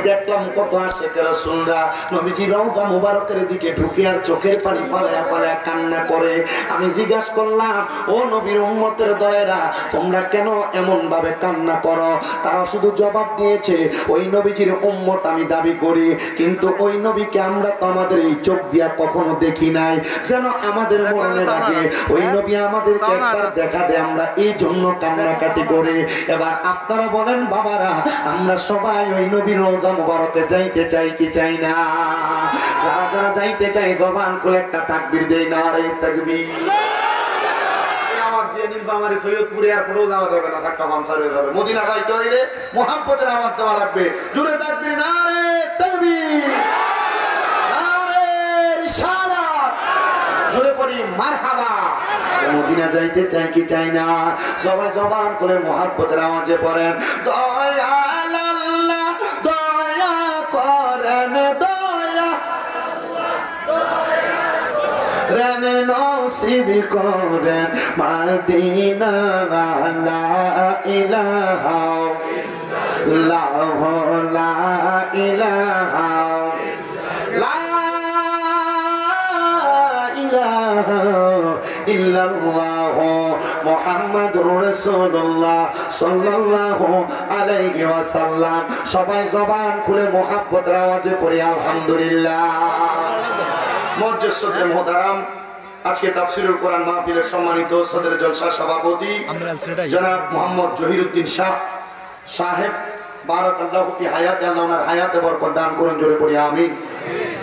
দেখলাম কত আশিক রাসূলরা নবীজি রওজা মুবারকের দিকে ঢুকে আর চোখের পানি ফালায়া ফালায়া কান্না করে। আমি জিজ্ঞাসা করলাম, ও নবীর উম্মতের দলেরা, তোমরা কেন এমন ভাবে কান্না করো? তারা শুধু জবাব দিয়েছে, ওই নবীজির উম্মত আমি দাবি করি, কিন্তু ওই নবীকে আমরা তো আমাদের এই চোখ দিয়া কখনো দেখি নাই, যেন আমাদের মরণের আগে ওই নবী আমাদেরকে একবার দেখা দেয়, আমরা এই জন্য কান্নাকাটি করি। এবার আপনারা বলেন বাবারা, আমরা সবাই ওই নবীর রওজা মুবারকে যাইতে চাই কি চাই না? যারা যারা যাইতে চাই জবান খুলে একটা তাকবীর দেই, নারে তাকবীর। আওয়াজ দিয়ে নীলফামারী সৈয়দপুরে আর পুরো যাওয়া যাবে না, ধাক্কা পাঞ্চার হয়ে যাবে। মদিনা যাইতে হইলে মুহাম্মদের আওয়াজ দেওয়া লাগবে, জোরে তাকবীর, নারে তাকবীর, নারে রিসালাত, জোরে পড়ি মারহাবা। মদিনা যাইতে চাই কি চাই না? সবাই জবান করে মুহাম্মদের আওয়াজে পড়েন, দয়াল আল্লাহ দয়া করেন, দয়া রেন নসিব করেন মদিনা, লা ইলাহা ইল্লাল্লাহ, লা ইলাহা ইল্লাল্লাহ মুহাম্মাদুর রাসূলুল্লাহ সাল্লাল্লাহু আলাইহি ওয়াসাল্লাম। সবাই জবান খুলে মুহাব্বতের আওয়াজে পড়ি আলহামদুলিল্লাহ। মুআজ্জিজ সদরে মুহতারাম, আজকে তাফসীরুল কোরআন মাহফিলের সম্মানিত সদরে জলসা সভাপতি জনাব মোহাম্মদ জহিরুদ্দিন শাহ সাহেব, বারাকাল্লাহু ফি হায়াতি, আল্লাহ ওনার হায়াতে বরকত দান করুন, জোরে পড়ি আমিন।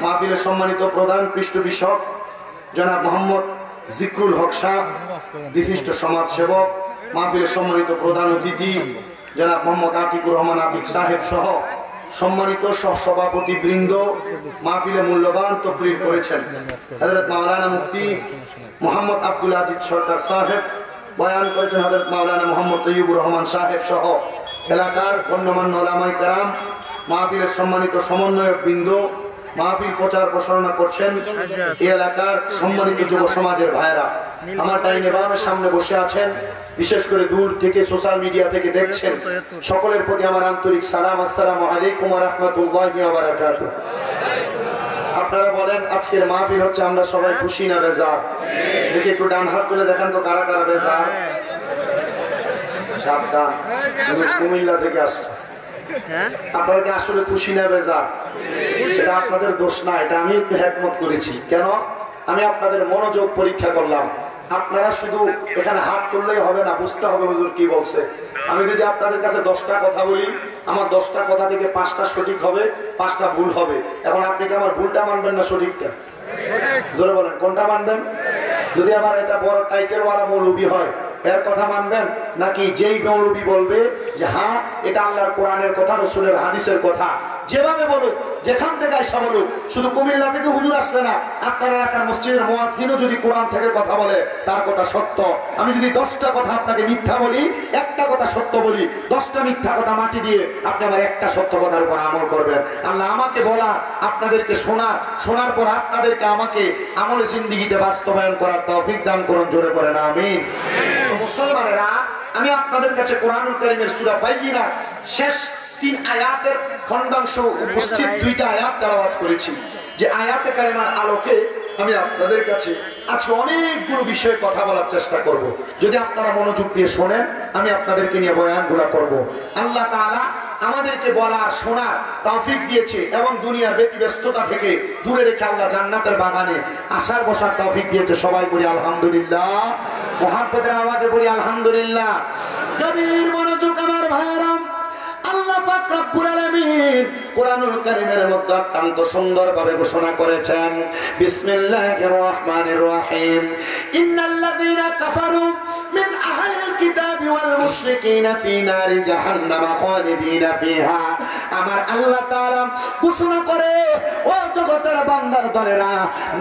মাহফিলের সম্মানিত প্রধান পৃষ্ঠপোষক জনাব মোহাম্মদ জিকরুল হক শাহ, বিশিষ্ট সমাজসেবক, মাহফিলের সম্মানিত প্রধান অতিথি জনাব মোহাম্মদ আতিকুর রহমান আতিক সাহেব সহ সম্মানিত সহসভাপতি বৃন্দ, মাহফিলে মূল্যবান তকরির করেছেন হযরত মাওলানা মুফতি মোহাম্মদ আব্দুল আজিজ সরকার সাহেব, বয়ান করেছেন হযরত মাওলানা মোহাম্মদ তৈয়বুর রহমান সাহেব সহ এলাকার গণ্যমান্য ওলামায়ে কেরাম, মাহফিলের সম্মানিত সমন্বয়ক বৃন্দ, মাহফিল প্রচার প্রসারণা করছেন এই এলাকার সম্মানিত যুব সমাজের ভাইরা, আমার ডাইনে বামে সামনে বসে আছেন, বিশেষ করে দূর থেকে সোশ্যাল মিডিয়া থেকে দেখছেন, সকলের প্রতি আমার আন্তরিক সালাম, আসসালামু আলাইকুম ওয়া রাহমাতুল্লাহি ওয়া বারাকাতুহু। আপনারা বলেন আজকের মাহফিল হচ্ছে আমরা সবাই খুশি না বেজার? দেখি একটু ডান হাত তুলে দেখান তো কারা কারা বেজার। সাবধান, কুমিল্লা থেকে আসছে। আপনারা কি আসলে খুশি না বেজার? সেটা আপনাদের দোষ না, এটা আমি একটু হিকমত করেছি। কেন? আমি আপনাদের মনোযোগ পরীক্ষা করলাম। আপনারা শুধু এখানে হাত তুললেই হবে না, বুঝতে হবে হুজুর কি বলছে। আমি যদি আপনাদের কাছে 10টা কথা বলি, আমার 10টা কথা থেকে 5টা সঠিক হবে, 5টা ভুল হবে। এখন আপনি কি আমার ভুলটা মানবেন না সঠিকটা? জোরে বলেন, কোনটা মানবেন? যদি আমার এটা বড় টাইটেলওয়ালা মৌলবী হয়, এর কথা মানবেন, নাকি যেই মৌলবী বলবে যে হ্যাঁ এটা আল্লাহর কোরআনের কথা, রাসূলের হাদিসের কথা, যেভাবে বলুক, যেখান থেকে আইসা বলুক, শুধু কুমিল্লা থেকে হুজুর আসলে না, আপনার এলাকার মসজিদের মুয়াজ্জিনও যদি কোরআন থেকে কথা বলে তার কথা সত্য। আমি যদি 10টা কথা আপনাকে মিথ্যা বলি, একটা কথা সত্য বলি, 10টা মিথ্যা কথা মাটি দিয়ে আপনি আমার একটা সত্য কথার উপর আমল করবেন। আল্লাহ আমাকে বলা, আপনাদেরকে শোনার পর আপনাদেরকে আমাকে আমলে জিন্দেগিতে বাস্তবায়ন করার তৌফিক দান করুন, জোরে পড়েন আমিন। মুসলমানেরা, আমি আপনাদের কাছে কোরআনুল কারীমের সূরা বাইয়িনা শেষ 3 আয়াতের খণ্ডাংশ উপস্থিত 2টা আয়াত তেলাওয়াত করেছি। যে আয়াতে কারিমার আলোকে আমি আপনাদের কাছে আজকে অনেকগুলো বিষয়ে কথা বলার চেষ্টা করব। যদি আপনারা মনোযোগ দিয়ে শোনেন, আমি আপনাদেরকে নিয়ে বয়ানগুলো করব। আল্লাহ তাআলা আমাদেরকে বলার শোনার তৌফিক দিয়েছে এবং দুনিয়ার ব্যতিব্যস্ততা থেকে দূরে রেখে আল্লাহ জান্নাতের বাগানে আসার বসার তৌফিক দিয়েছে। সবাই বলি আলহামদুলিল্লাহ, মুহাব্বতের আওয়াজে বলি আলহামদুলিল্লাহ। গভীর মনোযোগ আমার ভাইরা, আল্লাহ পাক রব্বুল আলামিন কোরআনুল কারীমের মধ্যে অত্যন্ত সুন্দরভাবে ঘোষণা করেছেন, বিসমিল্লাহির রহমানির রহিম, ইন্নাল্লাযীনা কাফারু মিন আহলিল কিতাবি ওয়াল মুশরিকিনা ফি নারি জাহান্নামা খালিদিনা ফিহা। আমার আল্লাহ তাআলা ঘোষণা করে, ও জগতের বান্দার দলেরা,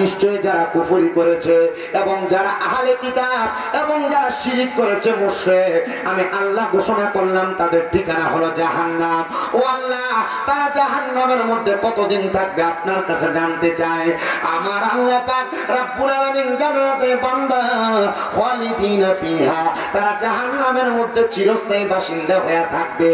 নিশ্চয় যারা কুফরি করেছে এবং যারা আহলে কিতাব এবং যারা শিরক করেছে, মুশরিক, আমি আল্লাহ ঘোষণা করলাম তাদের ঠিকানা হলো জাহান্নাম। ও আল্লাহ, তারা জাহান্নামের মধ্যে কতদিন থাকবে আপনার কাছে জানতে চাই। আমার আল্লাহ পাক রব্বুল আলামিন জান্নাতে বান্দা খালিদিনা ফিহা, তারা জাহান্নামের মধ্যে চিরস্থায়ী বাসিন্দা হয়ে থাকবে।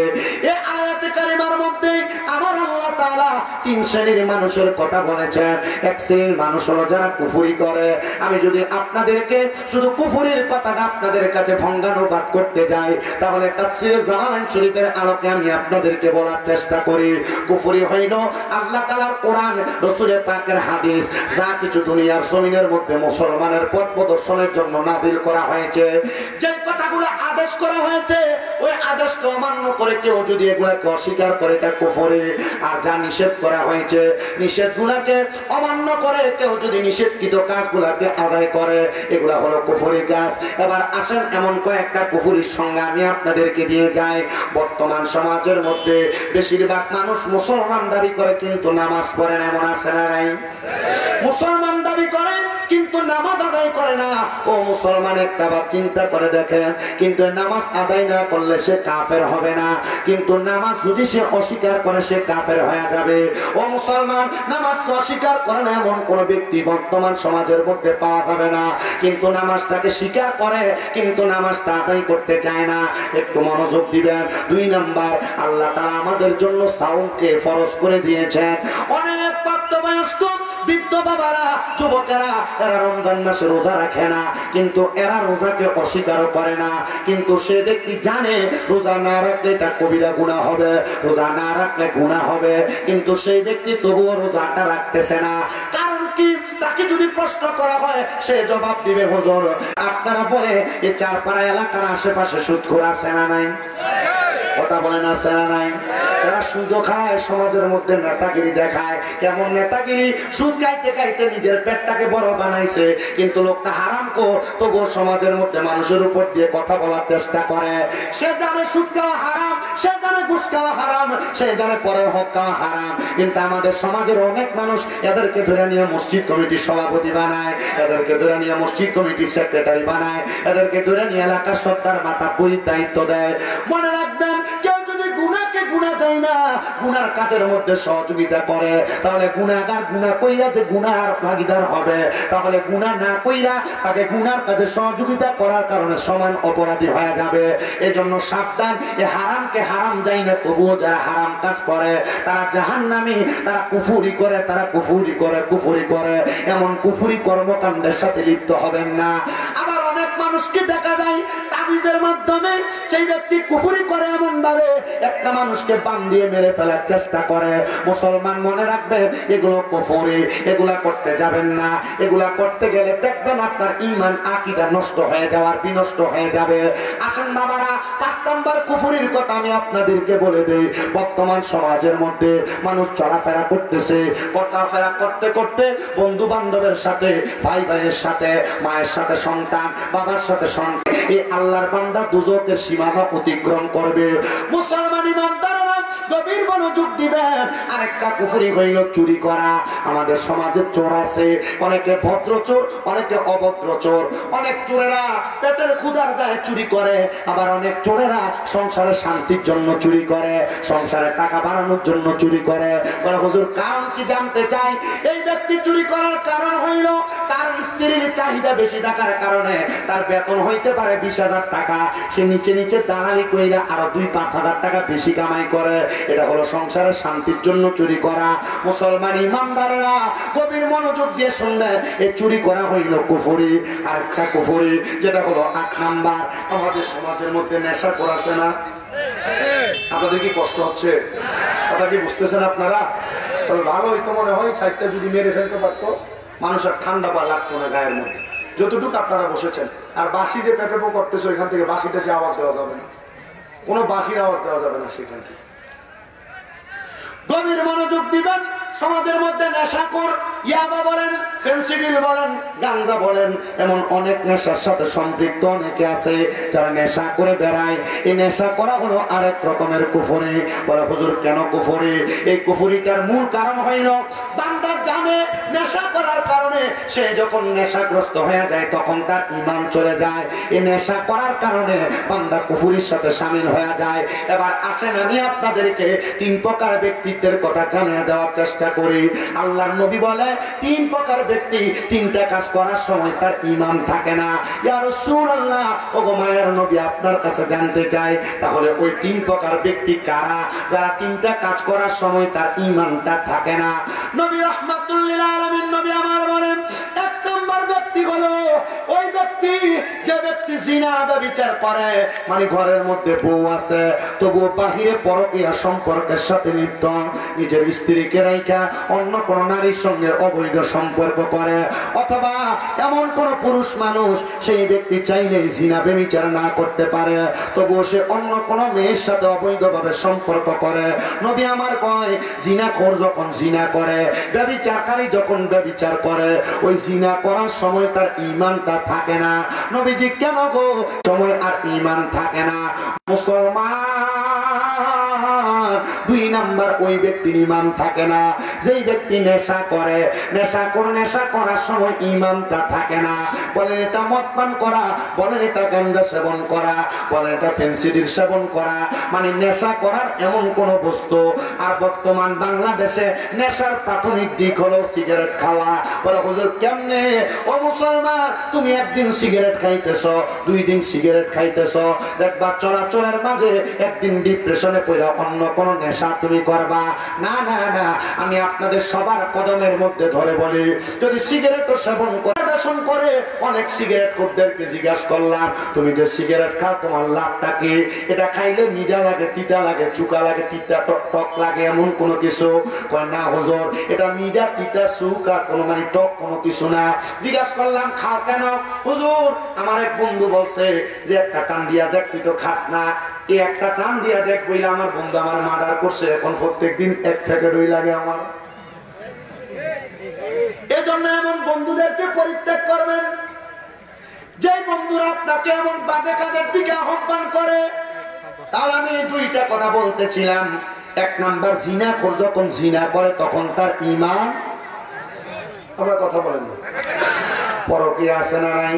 এই আয়াতে কারিমার মধ্যে আমার আল্লাহ তাআলা তিন শ্রেণীর মানুষের কথা বলেছেন। এক শ্রেণীর মানুষ হলো যারা কুফরি করে। আমি যদি আপনাদেরকে শুধু কুফরির কথাটা আপনাদের কাছে ভঙ্গানুবাদ করতে যাই, তাহলে তাফসীরে জালালাইন শরীফের আলোকে আমি আপনাদেরকে বলার চেষ্টা করি। কুফরি হইল আল্লাহ তাআলার কোরআন, রাসূলের পাকের হাদিস, যা কিছু দুনিয়ার জমিনের মধ্যে মুসলমানের পথ প্রদর্শনের জন্য নাযিল করা হয়েছে, যে কথাগুলো আদেশ করা হয়েছে, ওই আদেশকে অমান্য করে কেউ যদি এগুলাকে অস্বীকার করে, এটা কুফরি। আর যা নিষেধ করা হয়েছে, নিষেধগুলোকে অমান্য করে কেউ যদি নিষেধকৃত কাজগুলোকে আদায় করে, এগুলা হলো কুফরি কাজ। এবার আসেন এমন কয়েকটা কুফরির সঙ্গে আমি আপনাদেরকে দিয়ে যাই। বর্তমান সমাজের মধ্যে বেশিরভাগ মানুষ মুসলমান দাবি করে কিন্তু নামাজ পড়ে না, এমন আছে না নাই? মুসলমান দাবি করে কিন্তু নামাজ আদায় করে না। ও মুসলমান, একটা বার চিন্তা করে দেখেন, কিন্তু নামাজ আদায় না করলে সে কাফের হবে না, কিন্তু নামাজ যদি সে অস্বীকার করে সে কাফের হয়ে যাবে। ও মুসলমান, নামাজ তো অস্বীকার করে না এমন কোন ব্যক্তি বর্তমান সমাজের মধ্যে পাওয়া যাবে না, কিন্তু নামাজটাকে স্বীকার করে কিন্তু নামাজটা আদায় করতে চায় না। একটু মনোযোগ দিবেন। 2 নাম্বার, আল্লাহ তাআলা আমাদের জন্য সাওমকে ফরজ করে দিয়েছেন। অনেক প্রাপ্তবয়স্ক বৃদ্ধ বাবারা, যুবকেরা, এরা রমজান মাসে রোজা রাখে না, কিন্তু এরা রোজাকে অস্বীকার করে না। কিন্তু সে ব্যক্তি জানে রোজা না রাখলে এটা কবিরা গুনাহ হবে, রোজা না রাখলে গুনাহ হবে, কিন্তু সেই ব্যক্তি তবুও রোজাটা রাখতেছে না। কারণ কি? তাকে যদি প্রশ্ন করা হয় সে জবাব দিবে, হুজুর আপনারা বলে এই চারপাড়া এলাকার আশেপাশে সুদখোর আছে না নাই? কথা বলেন আছে না নাই? তারা সুদ খায়, সমাজের মধ্যে নেতাগিরি দেখায়। কেমন নেতাগিরি? সুদ খাইতে খাইতে নিজের পেটটাকে বড় বানাইছে, কিন্তু লোকটা হারাম কো, তবুও সমাজের মধ্যে মানুষের উপর দিয়ে কথা বলার চেষ্টা করে। সে জানে সুদ খাওয়া হারাম, সে জানে ঘুষ খাওয়া হারাম, সে জানে পরের হক খাওয়া হারাম, কিন্তু আমাদের সমাজের অনেক মানুষ এদেরকে ধরে নিয়ে মসজিদ কমিটির সভাপতি বানায়, এদেরকে ধরে নিয়ে মসজিদ কমিটির সেক্রেটারি বানায়, এদেরকে ধরে নিয়ে এলাকার সত্তার মাথা পরির দায়িত্ব দেয়। মনে রাখবেন, কেউ যদি গুনাহকে গুনাহ চায় না, গুনার কাজের মধ্যে সহযোগিতা করে, তাহলে গুনাহগার গুনাহ কইরা যে গুনার ভাগীদার হবে, তাহলে গুনাহ না কইরা তাকে গুনার কাজে সহযোগিতা করার কারণে সমান অপরাধী হয়ে যাবে। এজন্য সাবধান, এই হারামকে হারাম যাই না, তবুও যারা হারাম কাজ করে তারা জাহান্নামী, তারা কুফরি করে, তারা কুফরি করে, কুফরি করে। এমন কুফরি কর্মকাণ্ডের সাথে লিপ্ত হবেন না। আবার অনেক মানুষকে দেখা যায় তাবিজের মাধ্যমে সেই ব্যক্তি কুফরি করে, এমন ভাবে একটা মানুষকে বান দিয়ে মেরে ফেলার চেষ্টা করে। মুসলমান মনে রাখবেন, এগুলো কুফরি, এগুলা করতে যাবেন না। এগুলা করতে গেলে দেখবেন আপনার ঈমান আকীদা নষ্ট হয়ে যাওয়ার, বিনষ্ট হয়ে যাবে। আসেন বাবারা, 5 নাম্বার কুফরির কথা আমি আপনাদেরকে বলে দেই। বর্তমান সমাজের মধ্যে মানুষ চলাফেরা করতেছে, কথাফেরা করতে করতে বন্ধু বান্ধবের সাথে, ভাই ভাইয়ের সাথে, মায়ের সাথে সন্তান, বাবার সাথে সন্তান, এই আল্লাহর বান্দা দুজকের সীমানা অতিক্রম করবে। মুসলমান ইমানদাররা গভীর মনোযোগ দিবেন। আরেকটা কুফরি হইল চুরি করা। আমাদের সমাজে চোর আছে, অনেকে ভদ্র চোর, অনেকে অভদ্র চোর। অনেক চোরেরা পেটের ক্ষুধার দায়ে চুরি করে, আবার অনেক চোরেরা সংসারের শান্তির জন্য চুরি করে, সংসারে টাকা বাড়ানোর জন্য চুরি করে। বলে হুজুর কারণ কি জানতে চাই? এই ব্যক্তি চুরি করার কারণ হইল তার স্ত্রীর চাহিদা বেশি থাকার কারণে তার বেতন হইতে পারে 20,000 টাকা, সে নিচে নিচে দালালি কইরা আরো 2-5 হাজার টাকা বেশি কামাই করে। এটা হলো সংসারের শান্তির জন্য চুরি করা। মুসলমান ইমানদারেরা গভীর মনোযোগ দিয়ে শুনলেন, এই চুরি করা হইল কুফরি। আর একটা কুফরি যেটা হলো 8 নাম্বার, আমাদের সমাজের মধ্যে নেশা করাছে না? আপনাদের কি কষ্ট হচ্ছে? কথা কি বুঝতেছেন আপনারা? তবে ভালো হইতো মনে হয়, সাইডটা যদি মেরে ফেলতে পারতো, মানুষের ঠান্ডা পা লাগতো না গায়ের মধ্যে, যতটুকু আপনারা বসেছেন। আর বাঁশি যে পেটেপো করতেছে, ওইখান থেকে বাঁশিটা সে আওয়াজ দেওয়া যাবে না, কোনো বাঁশির আওয়াজ দেওয়া যাবে না সেখান থেকে। গভীর মনোযোগ দিবেন। সমাজের মধ্যে নেশাখোর, ইয়াবা বলেন, ফেন্সিডিল বলেন, গাঞ্জা বলেন, এমন অনেক নেশার সাথে সম্পৃক্ত অনেকে আছে যারা নেশা করে বেড়ায়। এই নেশা করা হলো আরেক রকমের কুফরি। বলে হুজুর কেন কুফরি? এই কুফরিটার মূল কারণ হইল বান্দা জানে নেশা করার কারণে সে যখন নেশাগ্রস্ত হয়ে যায় তখন তার ঈমান চলে যায়। এই নেশা করার কারণে বান্দা কুফরির সাথে শামিল হয়ে যায়। এবার আসেন আমি আপনাদেরকে 3 প্রকার ব্যক্তিত্বের কথা জানিয়ে দেওয়ার চেষ্টা করি। আল্লাহর নবী বলে 3 প্রকার ব্যক্তি 3টা কাজ করার সময় তার ঈমান থাকে না। ইয়া রাসূলুল্লাহ, ওগো মায়ের নবী আপনার কাছে জানতে চাই তাহলে ওই 3 প্রকার ব্যক্তি কারা যারা 3টা কাজ করার সময় তার ঈমানটা থাকে না? নবী রাহমাতুল লিল আলামিন নবী আমার বলেন 1 নম্বর ব্যক্তি হলো ওই ব্যক্তি যে ব্যক্তি জিনা ব্যভিচার করে, মানে ঘরের মধ্যে বউ আছে তবুও বাহিরে পরকীয়া সম্পর্কের সাথে লিপ্ত, নিজের স্ত্রীকে রাইখা অন্য কোন নারীর সঙ্গে অবৈধ সম্পর্ক করে, অথবা এমন কোন পুরুষ মানুষ সেই ব্যক্তি চাইলেই জিনা ব্যভিচার না করতে পারে তবুও সে অন্য কোন মেয়ের সাথে অবৈধভাবে সম্পর্ক করে। নবী আমার কয় জিনাখোর যখন জিনা করে, ব্যভিচারকারী যখন ব্যভিচার করে, ওই জিনা করার সময় তার ঈমানটা থাকে না। নবীজি কেন গো সময় আর ঈমান থাকে না? মুসলমান 2 নাম্বার ওই ব্যক্তির ঈমান থাকে না যেই ব্যক্তি নেশা করে। নেশা করার সময় ঈমানটা থাকে না। বলেন এটা মদ পান করা, বলেন এটা গাঁজা সেবন করা, বলেন এটা ফেন্সিডিল সেবন করা, মানে নেশা করার এমন কোন বস্তু। আর বর্তমান বাংলাদেশে নেশার প্রাথমিক দিক হলো সিগারেট খাওয়া। বলে হুজুর কেমনে? ও মুসলমান, তুমি একদিন সিগারেট খাইতেছ, 2 দিন সিগারেট খাইতেছ, দেখবা চলাচলের মাঝে একদিন ডিপ্রেশনে পড়া অন্য কোন নেশা তুমি করবা না। না না, আমি আপনাদের সবার কদমের মধ্যে ধরে বলি, যদি সিগারেট সেবন করে, অনেক সিগারেট খোরদেরকে জিজ্ঞাসা করলাম তুমি যে সিগারেট খাও তোমার লাভটা কি? এটা খাইলে মিঠা লাগে, তিতা লাগে, চুকা লাগে, তিতা টক লাগে এমন কোন কিছু? কয় না হুজুর, এটা মিঠা তিতা চুকা কোনো মানে টক কোনো কিছু না। জিজ্ঞাসা করলাম খাও কেন? হুজুর আমার এক বন্ধু বলছে যে একটা টান দিয়া দেখ, তুই তো খাস না, এই একটা টান দিয়া দেখ বইলে আমার বন্ধু আমার মার্ডার করছে, এখন প্রত্যেকদিন 1 প্যাকেট ওই লাগে আমার। এজন্য এমন বন্ধুদেরকে পরিত্যাগ করবেন যে বন্ধুরা আপনাকে এমন বাজে কাজের দিকে আহ্বান করে। তাহলে আমি 2টা কথা বলতেছিলাম। 1 নাম্বার জিনাখোর যখন জিনা করে তখন তার ঈমান, আমরা কথা বলেন পরকীয়া আছে না নাই?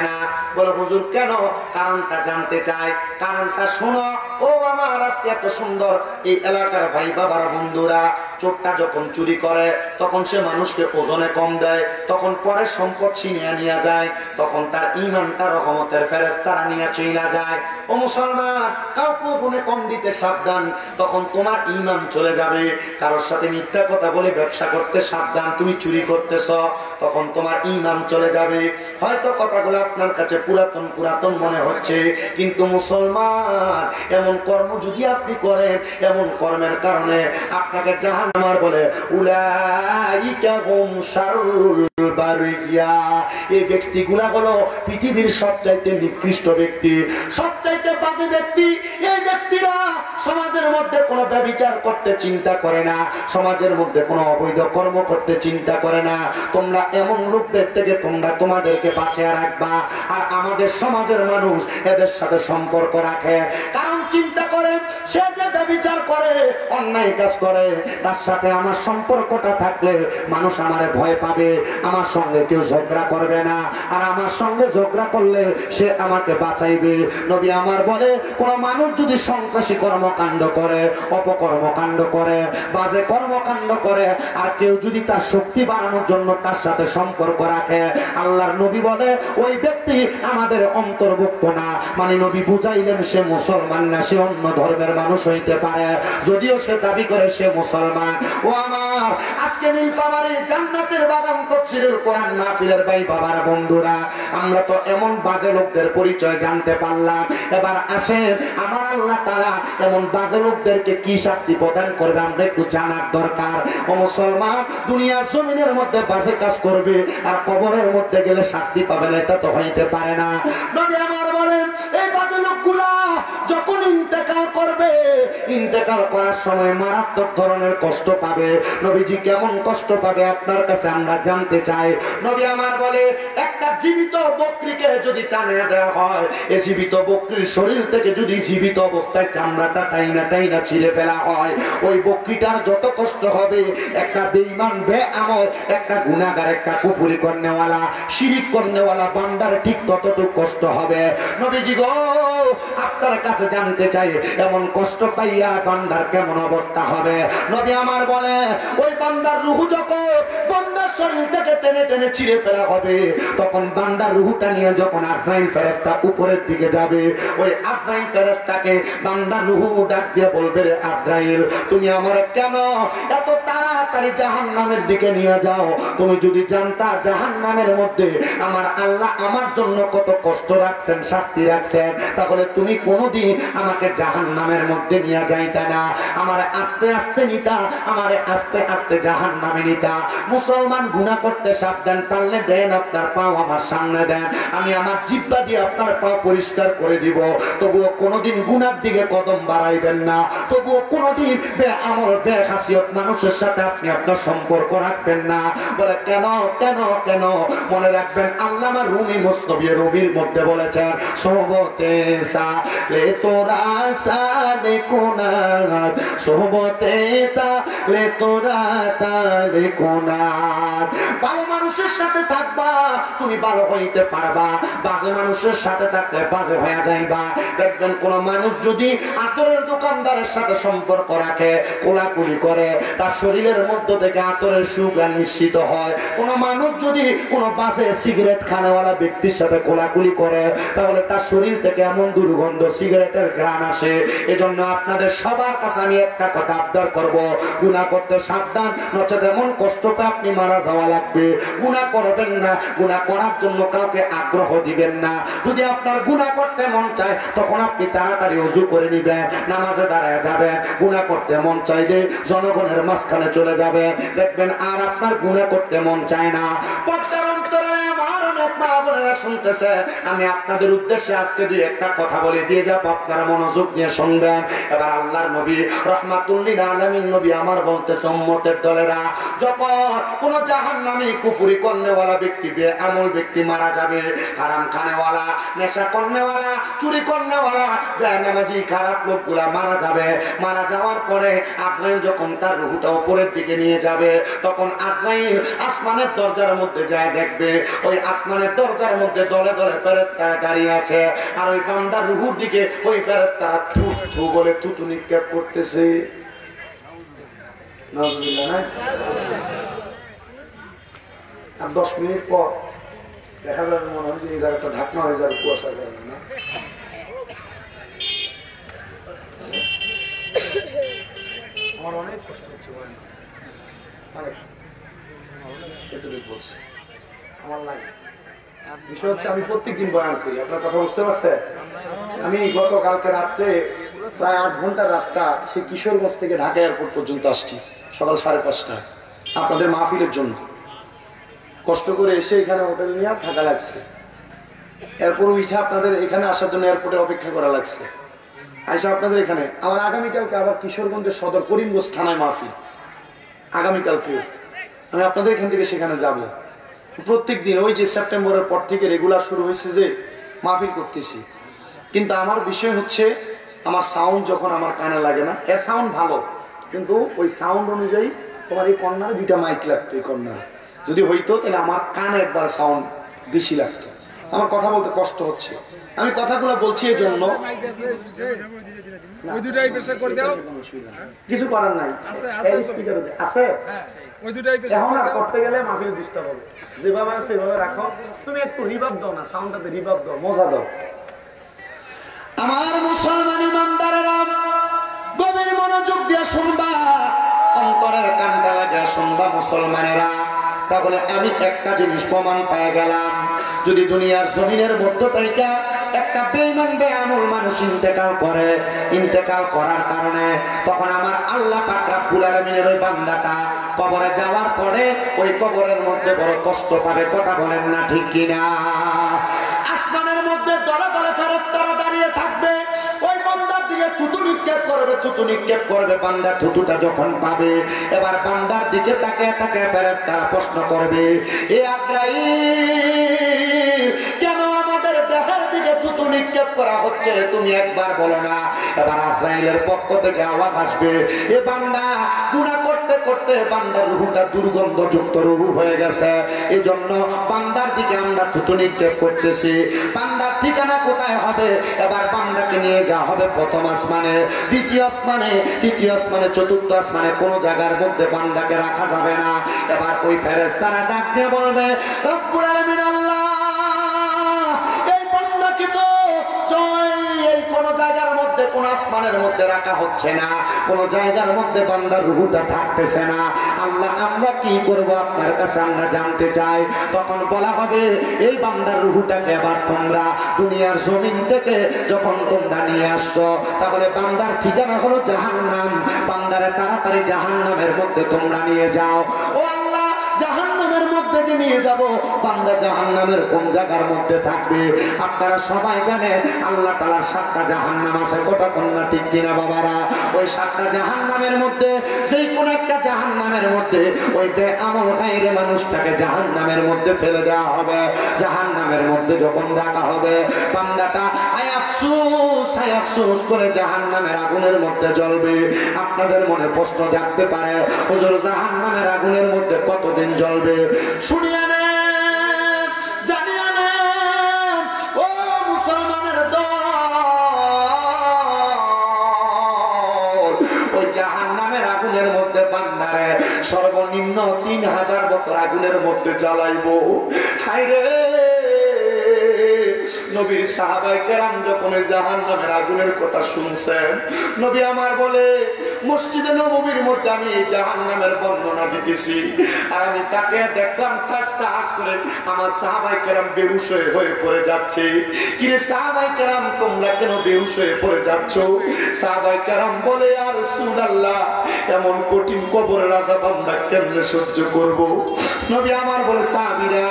না। বলে হুজুর কেন? কারণটা জানতে চাই। কারণটা শোনো ও আমার আজকে এত সুন্দর এই এলাকার ভাই বাবারা বন্ধুরা। চোরটা যখন চুরি করে তখন সে মানুষকে ওজনে কম দেয়, তখন পরের সম্পদ ছিনিয়ে নিয়ে যায়, তখন তার ঈমানটা রহমতের ফেরেশতারা নিয়ে চলে যায়। ও মুসলমান, কাউকে ওজনে কম দিতে সাবধান, তখন তোমার ঈমান চলে যাবে। কারোর সাথে মিথ্যা কথা বলে ব্যবসা করতে সাবধান, তুমি চুরি করতেছ, তখন তোমার ঈমান চলে যাবে। হয়তো কথাগুলো আপনার কাছে পুরাতন মনে হচ্ছে, কিন্তু মুসলমান এমন কর্ম যদি আপনি করেন, এমন কর্মের কারণে আপনাকে জাহান্নামের বলে উলাইকা হুম শাররুল বারিয়া। এই ব্যক্তিগুলা হলো পৃথিবীর সবচাইতে নিকৃষ্ট ব্যক্তি, সবচাইতে বাজে ব্যক্তি। এই ব্যক্তিরা সমাজের মধ্যে কোনো ব্যভিচার করতে চিন্তা করে না, সমাজের মধ্যে কোনো অবৈধ কর্ম করতে চিন্তা করে না। তোমরা এমন লোকদের থেকে তোমরা তোমাদেরকে বাঁচিয়ে রাখবা। আর আমাদের সমাজের মানুষ এদের সাথে সম্পর্ক রাখে, কারণ চিন্তা করে সে যে ব্যভিচার করে, অন্যায় কাজ করে, তার সাথে আমার সম্পর্কটা থাকলে মানুষ আমারে ভয় পাবে, আমার সঙ্গে কেউ ঝগড়া করবে না, আর আমার সঙ্গে ঝগড়া করলে সে আমাকে বাঁচাইবে। নবী আমার বলে কোন মানুষ যদি সন্ত্রাসী কর্মকাণ্ড করে, অপকর্মকাণ্ড করে, বাজে কর্মকাণ্ড করে, আর কেউ যদি তার শক্তি বাড়ানোর জন্য তার সাথে সম্পর্ক রাখে, আল্লাহর নবী বলে ওই ব্যক্তি আমাদের অন্তর্ভুক্ত না। মানে নবী বুঝাইলেন সে মুসলমান না, সে অন্য ধর্মের মানুষ হইতে পারে, যদিও সে দাবি করে সে মুসলমান। ও আমার আজকে নীলফামারী জান্নাতের বাগান তাফসীরুল কোরআন মাহফিলের ভাই বাবার বন্ধুরা, আমরা তো এমন বাজে লোকদের পরিচয় জানতে পারলাম। এবার আসেন আমার আল্লাহ তাআলা এমন বাজে লোকদেরকে কি শাস্তি প্রদান করবে আমরা একটু জানার দরকার। ও মুসলমান, দুনিয়ার জমিনের মধ্যে বাজে কাজ করবে আর কবরের মধ্যে গেলে শাস্তি পাবেন, এটা তো হইতে পারে না। নবী আমার বলেন এই বাজে লোকগুলা যখন ইন্তেকাল করবে ইন্তেকাল করার সময় মারাত্মক ধরনের কষ্ট পাবে। নবীজি কেমন কষ্ট পাবে আপনার কাছে আমরা জানতে চাই। নবী আমার বলে, একটা জীবিত বকরিকে যদি টানে দেওয়া হয়, এই জীবিত বকরির শরীর থেকে যদি জীবিত অবস্থায় চামড়াটা টাইনা টাইনা ছিঁড়ে ফেলা হয়, ওই বকরিটার যত কষ্ট হবে, একটা বেঈমান বেআমল, একটা গুনাহগার, একটা কুফরি করনেওয়ালা, শিরিক করনেওয়ালা বান্দার ঠিক ততটুকু কষ্ট হবে। নবীজি গো, আপনার কাছে জানতে চাই, এমন কষ্ট পাইয়া বান্দার কেমন অবস্থা হবে? নবী আমার বলে, ওই বান্দার রূহ যখন বান্দার শরীর থেকে টেনে টেনে ছিঁড়ে ফেলা হবে, তখন বান্দার রূহটা নিয়ে যখন আজরাইল ফেরেশতা উপরের দিকে যাবে, ওই আজরাইল ফেরেশতাকে বান্দার রূহ ডাক দিয়ে বলবে, রে আজরাইল, তুমি আমার কেন এত তাড়াতাড়ি জাহান্নামের দিকে নিয়ে যাও? তুমি যদি জানতা জাহান্নামের মধ্যে আমার আল্লাহ আমার জন্য কত কষ্ট রাখছেন, শাস্তি রাখছেন, তাহলে তুমি কোনোদিন আমাকে জাহান্নামের মধ্যে নিয়ে যাইতা না। আমার আস্তে আস্তে নিতা, আমার আস্তে আস্তে জাহান্নামে নিতা। মুসলমান গুনাহ করতে সাবধান, পারলে দেন আপনার পাও আমার সামনে দেন, আমি আমার জিহ্বা দিয়ে আপনার পাও পরিষ্কার করে দিব। তবুও কোনোদিন গুনার দিকে কদম বাড়াইবেন না, তবুও কোনোদিন বেআমল বেখাসিয়ত মানুষের সাথে আপনি আপনার সম্পর্ক রাখবেন না। বলে কেন কেন কেন? মনে রাখবেন, আল্লামা রুমি মুস্তফী রবির মধ্যে বলেছেন, সোহবতে সালে তোরা সালে কোনাত, সোহবতে তালে তোরা তালে কোনাত। ভালো মানুষের সাথে থাকবা, তুমি ভালো হইতে পারবা। বাজে মানুষের সাথে থাকলে বাজে হয়ে যাইবা। দেখবেন কোন মানুষ যদি আতরের দোকানদারের সাথে সম্পর্ক রাখে, কোলাকুলি করে, তার শরীরের মধ্য থেকে আতরের সুগন্ধ মিশ্রিত হয়। কোন মানুষ যদি কোন বাজে সিগারেট খানেওয়ালা ব্যক্তির সাথে কোলাকুলি করে, তাহলে তার শরীর থেকে এমন দুর্গন্ধ সিগারেটের ঘ্রাণ আসে। এজন্য আপনাদের সবার কাছে আমি একটা কথা আবদার করব, গুনাহ করতে সাবধান, নচেত এমন কষ্টতে আপনি মারা যাওয়া লাগবে। গুনাহ করবেন না, গুনাহ করার জন্য কাউকে আগ্রহ দিবেন না। যদি আপনার গুনাহ করতে মন চায়, তখন আপনি তাড়াতাড়ি ওযু করে নিবেন, নামাজে দাঁড়ায় যাবেন। গুনাহ করতে মন চাইলে জনগণের মাঝখানে চলে যাবেন, দেখবেন আর আপনার গুনাহ করতে মন চায় না। পর্দার অন্তরালে আমার অনেক মা বোনেরা শুনতেছে, আমি আপনাদের উদ্দেশ্যে আজকে দুই একটা কথা বলে দিয়ে যাব, আপনারা মনোযোগ দিয়ে শুনবেন। এবার আল্লাহর নবী রাহমাতুল লিল আলামিন নবী আমার বলতেছে, উম্মতের দলেরা, যখন কোন জাহান্নামী কুফরি করনেওয়ালা ব্যক্তি, বেআমল ব্যক্তি মারা যাবে, হারাম খানেওয়ালা, নেশা করনেওয়ালা, চুরি করনেওয়ালা, বেনামাজি খারাপ লোকগুলা মারা যাবে। মারা যাওয়ার পরে আজরাইল যখন তার রূহটা উপরের দিকে নিয়ে যাবে, তখন আজরাইল আসমানের দরজার মধ্যে যায়, দেখবে ওই আসমানের দরজার মধ্যে দলে দলে ফেরেশতারা দাঁড়িয়ে আছে, আর ওই বান্দার রূহুর দিকে ওই ফেরেশতারা থু থু বলে থুতু নিক্ষেপ করতেছে। নাউজুবিল্লাহ। না, আর 10 মিনিট পর দেখা যাবে মনে হয় যে এই জায়গাটা ঢাকনা হয়ে যাবে, কুয়াশা যাবে না। আমার অনেক কষ্ট হচ্ছে, আমার লাগে। বিষয় হচ্ছে, আমি প্রত্যেকদিন বয়ান করি, আপনার কথা বুঝতে পারছেন? আমি গতকালকে রাত্রে প্রায় 8 ঘন্টার রাস্তা সে কিশোরগঞ্জ থেকে ঢাকা এয়ারপোর্ট পর্যন্ত আসছি, সকাল 5:30টায় আপনাদের মাহফিলের জন্য। কষ্ট করে এসে এখানে হোটেল নিয়ে থাকা লাগছে, এরপর উঠে আপনাদের এখানে আসার জন্য এয়ারপোর্টে অপেক্ষা করা লাগছে। আইসা আপনাদের এখানে আমার আগামীকালকে আবার কিশোরগঞ্জের সদর করিমগঞ্জ থানায় মাহফিল, আগামীকালকে আমি আপনাদের এখান থেকে সেখানে যাব। প্রত্যেক দিন ওই যে সেপ্টেম্বরের পর থেকে রেগুলার শুরু হয়েছে যে মাহফিল করতেছি, কিন্তু আমার বিষয় হচ্ছে, আমার সাউন্ড যখন আমার কানে লাগে না, এর সাউন্ড ভালো, কিন্তু ওই সাউন্ড অনুযায়ী তোমার এই কর্নারে 2টা মাইক লাগতো। এই কর্নারে যদি হইতো তাহলে আমার কানে একবার সাউন্ড বেশি লাগতো, আমার কথা বলতে কষ্ট হচ্ছে। আমি কথাগুলো বলছি এই জন্য, কিছু করার নাই, আছে এখন আর করতে গেলে মাহফিল ডিস্টার্ব হবে। যেভাবে সেভাবে রাখো, তুমি একটু রিভাব দাও না, সাউন্ডটাতে রিভাব দাও, মজা দাও। আমার মুসলমান ইমানদারেরা, গভীর মনোযোগ দিয়ে শুনবা, অন্তরের কানটা লাগিয়ে শুনবা মুসলমানেরা। তাহলে আমি একটা জিনিস প্রমাণ পেয়ে গেলাম, যদি দুনিয়ার জমিনের মধ্য থেকে একটা বেঈমান বেআমল মানুষ ইন্তেকাল করে, ইন্তেকাল করার কারণে তখন আমার আল্লাহ পাক রব্বুল আলামিনের ওই বান্দাটা কবরে যাওয়ার পরে ওই কবরের মধ্যে বড় কষ্ট পাবে। কথা বলেন না ঠিক কিনা? আসমানের মধ্যে দলে দলে ফেরেশতারা দাঁড়িয়ে থাকবে, ওই বান্দার দিকে থুতু নিক্ষেপ করবে, থুতু নিক্ষেপ করবে। বান্দা থুতুটা যখন পাবে, এবার বান্দার দিকে তাকিয়ে তাকিয়ে ফেরেশতারা প্রশ্ন করবে, এ আজরাইল, কেন আমাদের দেহের দিকে থুতু নিক্ষেপ করা হচ্ছে, তুমি একবার বলো না। এবার আজরাইলের পক্ষ থেকে আওয়াজ আসবে, এ বান্দা, গুনাহ করতে করতে বান্দার রূহটা দুর্গন্ধযুক্ত রূহ হয়ে গেছে, এজন্য বান্দার দিকে আমরা থুতু নিক্ষেপ করতেছি। বান্দার ঠিকানা কোথায় হবে? এবার বান্দাকে নিয়ে যাওয়া হবে প্রথম আসমানে, দ্বিতীয় আসমানে, তৃতীয় আসমানে, চতুর্থ আসমানে। কোন জায়গার মধ্যে বান্দাকে রাখা যাবে না। এবার ওই ফেরেশতারা ডাক দিয়ে বলবে, রব্বুল আলামিন আল্লাহ, এই বান্দাকে তো এই কোন জায়গার মধ্যে, কোন আসমানের মধ্যে রাখা হচ্ছে না, কোন জায়গার মধ্যে বান্দার রূহটা থাকতেছে না। আল্লাহ, আমরা কি করব আপনার কাছে আমরা জানতে চাই। তখন বলা হবে, এই বান্দার রূহটাকে আবার তোমরা দুনিয়ার জমিন থেকে যখন তোমরা নিয়ে আসছো, তাহলে বান্দার ঠিকানা হলো জাহান্নাম। বান্দারে তাড়াতাড়ি জাহান্নামের মধ্যে তোমরা নিয়ে যাও। ও আল্লাহ, জাহান্নামের মধ্যে যে নিয়ে যাব, বান্দা জাহান্নামের কোন জায়গার মধ্যে থাকবে? আপনারা সবাই জানেন আল্লাহ তাআলার 7টা জাহান্নাম আছে, কথা কন্যা ঠিক কিনা বাবারা? ওই 7টা জাহান্নামের মধ্যে যেই কোন একটা জাহান্নামের মধ্যে ওই বেআমল গায়রে মানুষটাকে জাহান্নামের মধ্যে ফেলে দেওয়া হবে। জাহান্নামের মধ্যে যখন রাখা হবে, বান্দাটা হায় আফসোস করে জাহান্নামের আগুনের মধ্যে জ্বলবে। আপনাদের মনে প্রশ্ন জাগতে পারে, হুজুর জাহান্নামের আগুনের মধ্যে কতদিন জ্বলবে? শুনিয়া নেন, জানিয়া নেন, ও মুসলমানের দল, ওই জাহান্নামের আগুনের মধ্যে বান্দারে সর্বনিম্ন 3000 বছর আগুনের মধ্যে জ্বালাইবো। হায়রে, নবীর সাহাবায়ে কেরাম যখন জাহান্নামের আগুনের কথা শুনছেন, নবী আমার বলে, মসজিদে নববীর মধ্যে আমি জাহান্নামের বর্ণনা দিতেছি, আর আমি তাকে দেখলাম ঠাস ঠাস করে আমার সাহাবায়ে কেরাম বেহুশ হয়ে পড়ে যাচ্ছে। কিরে সাহাবায়ে কেরাম, তোমরা কেন বেহুশ হয়ে পড়ে যাচ্ছ? সাহাবায়ে কেরাম বলে, ইয়া রাসূলুল্লাহ, এমন কঠিন কবরের আযাব আমরা কেমনে সহ্য করব? নবী আমার বলে, সাহাবীরা,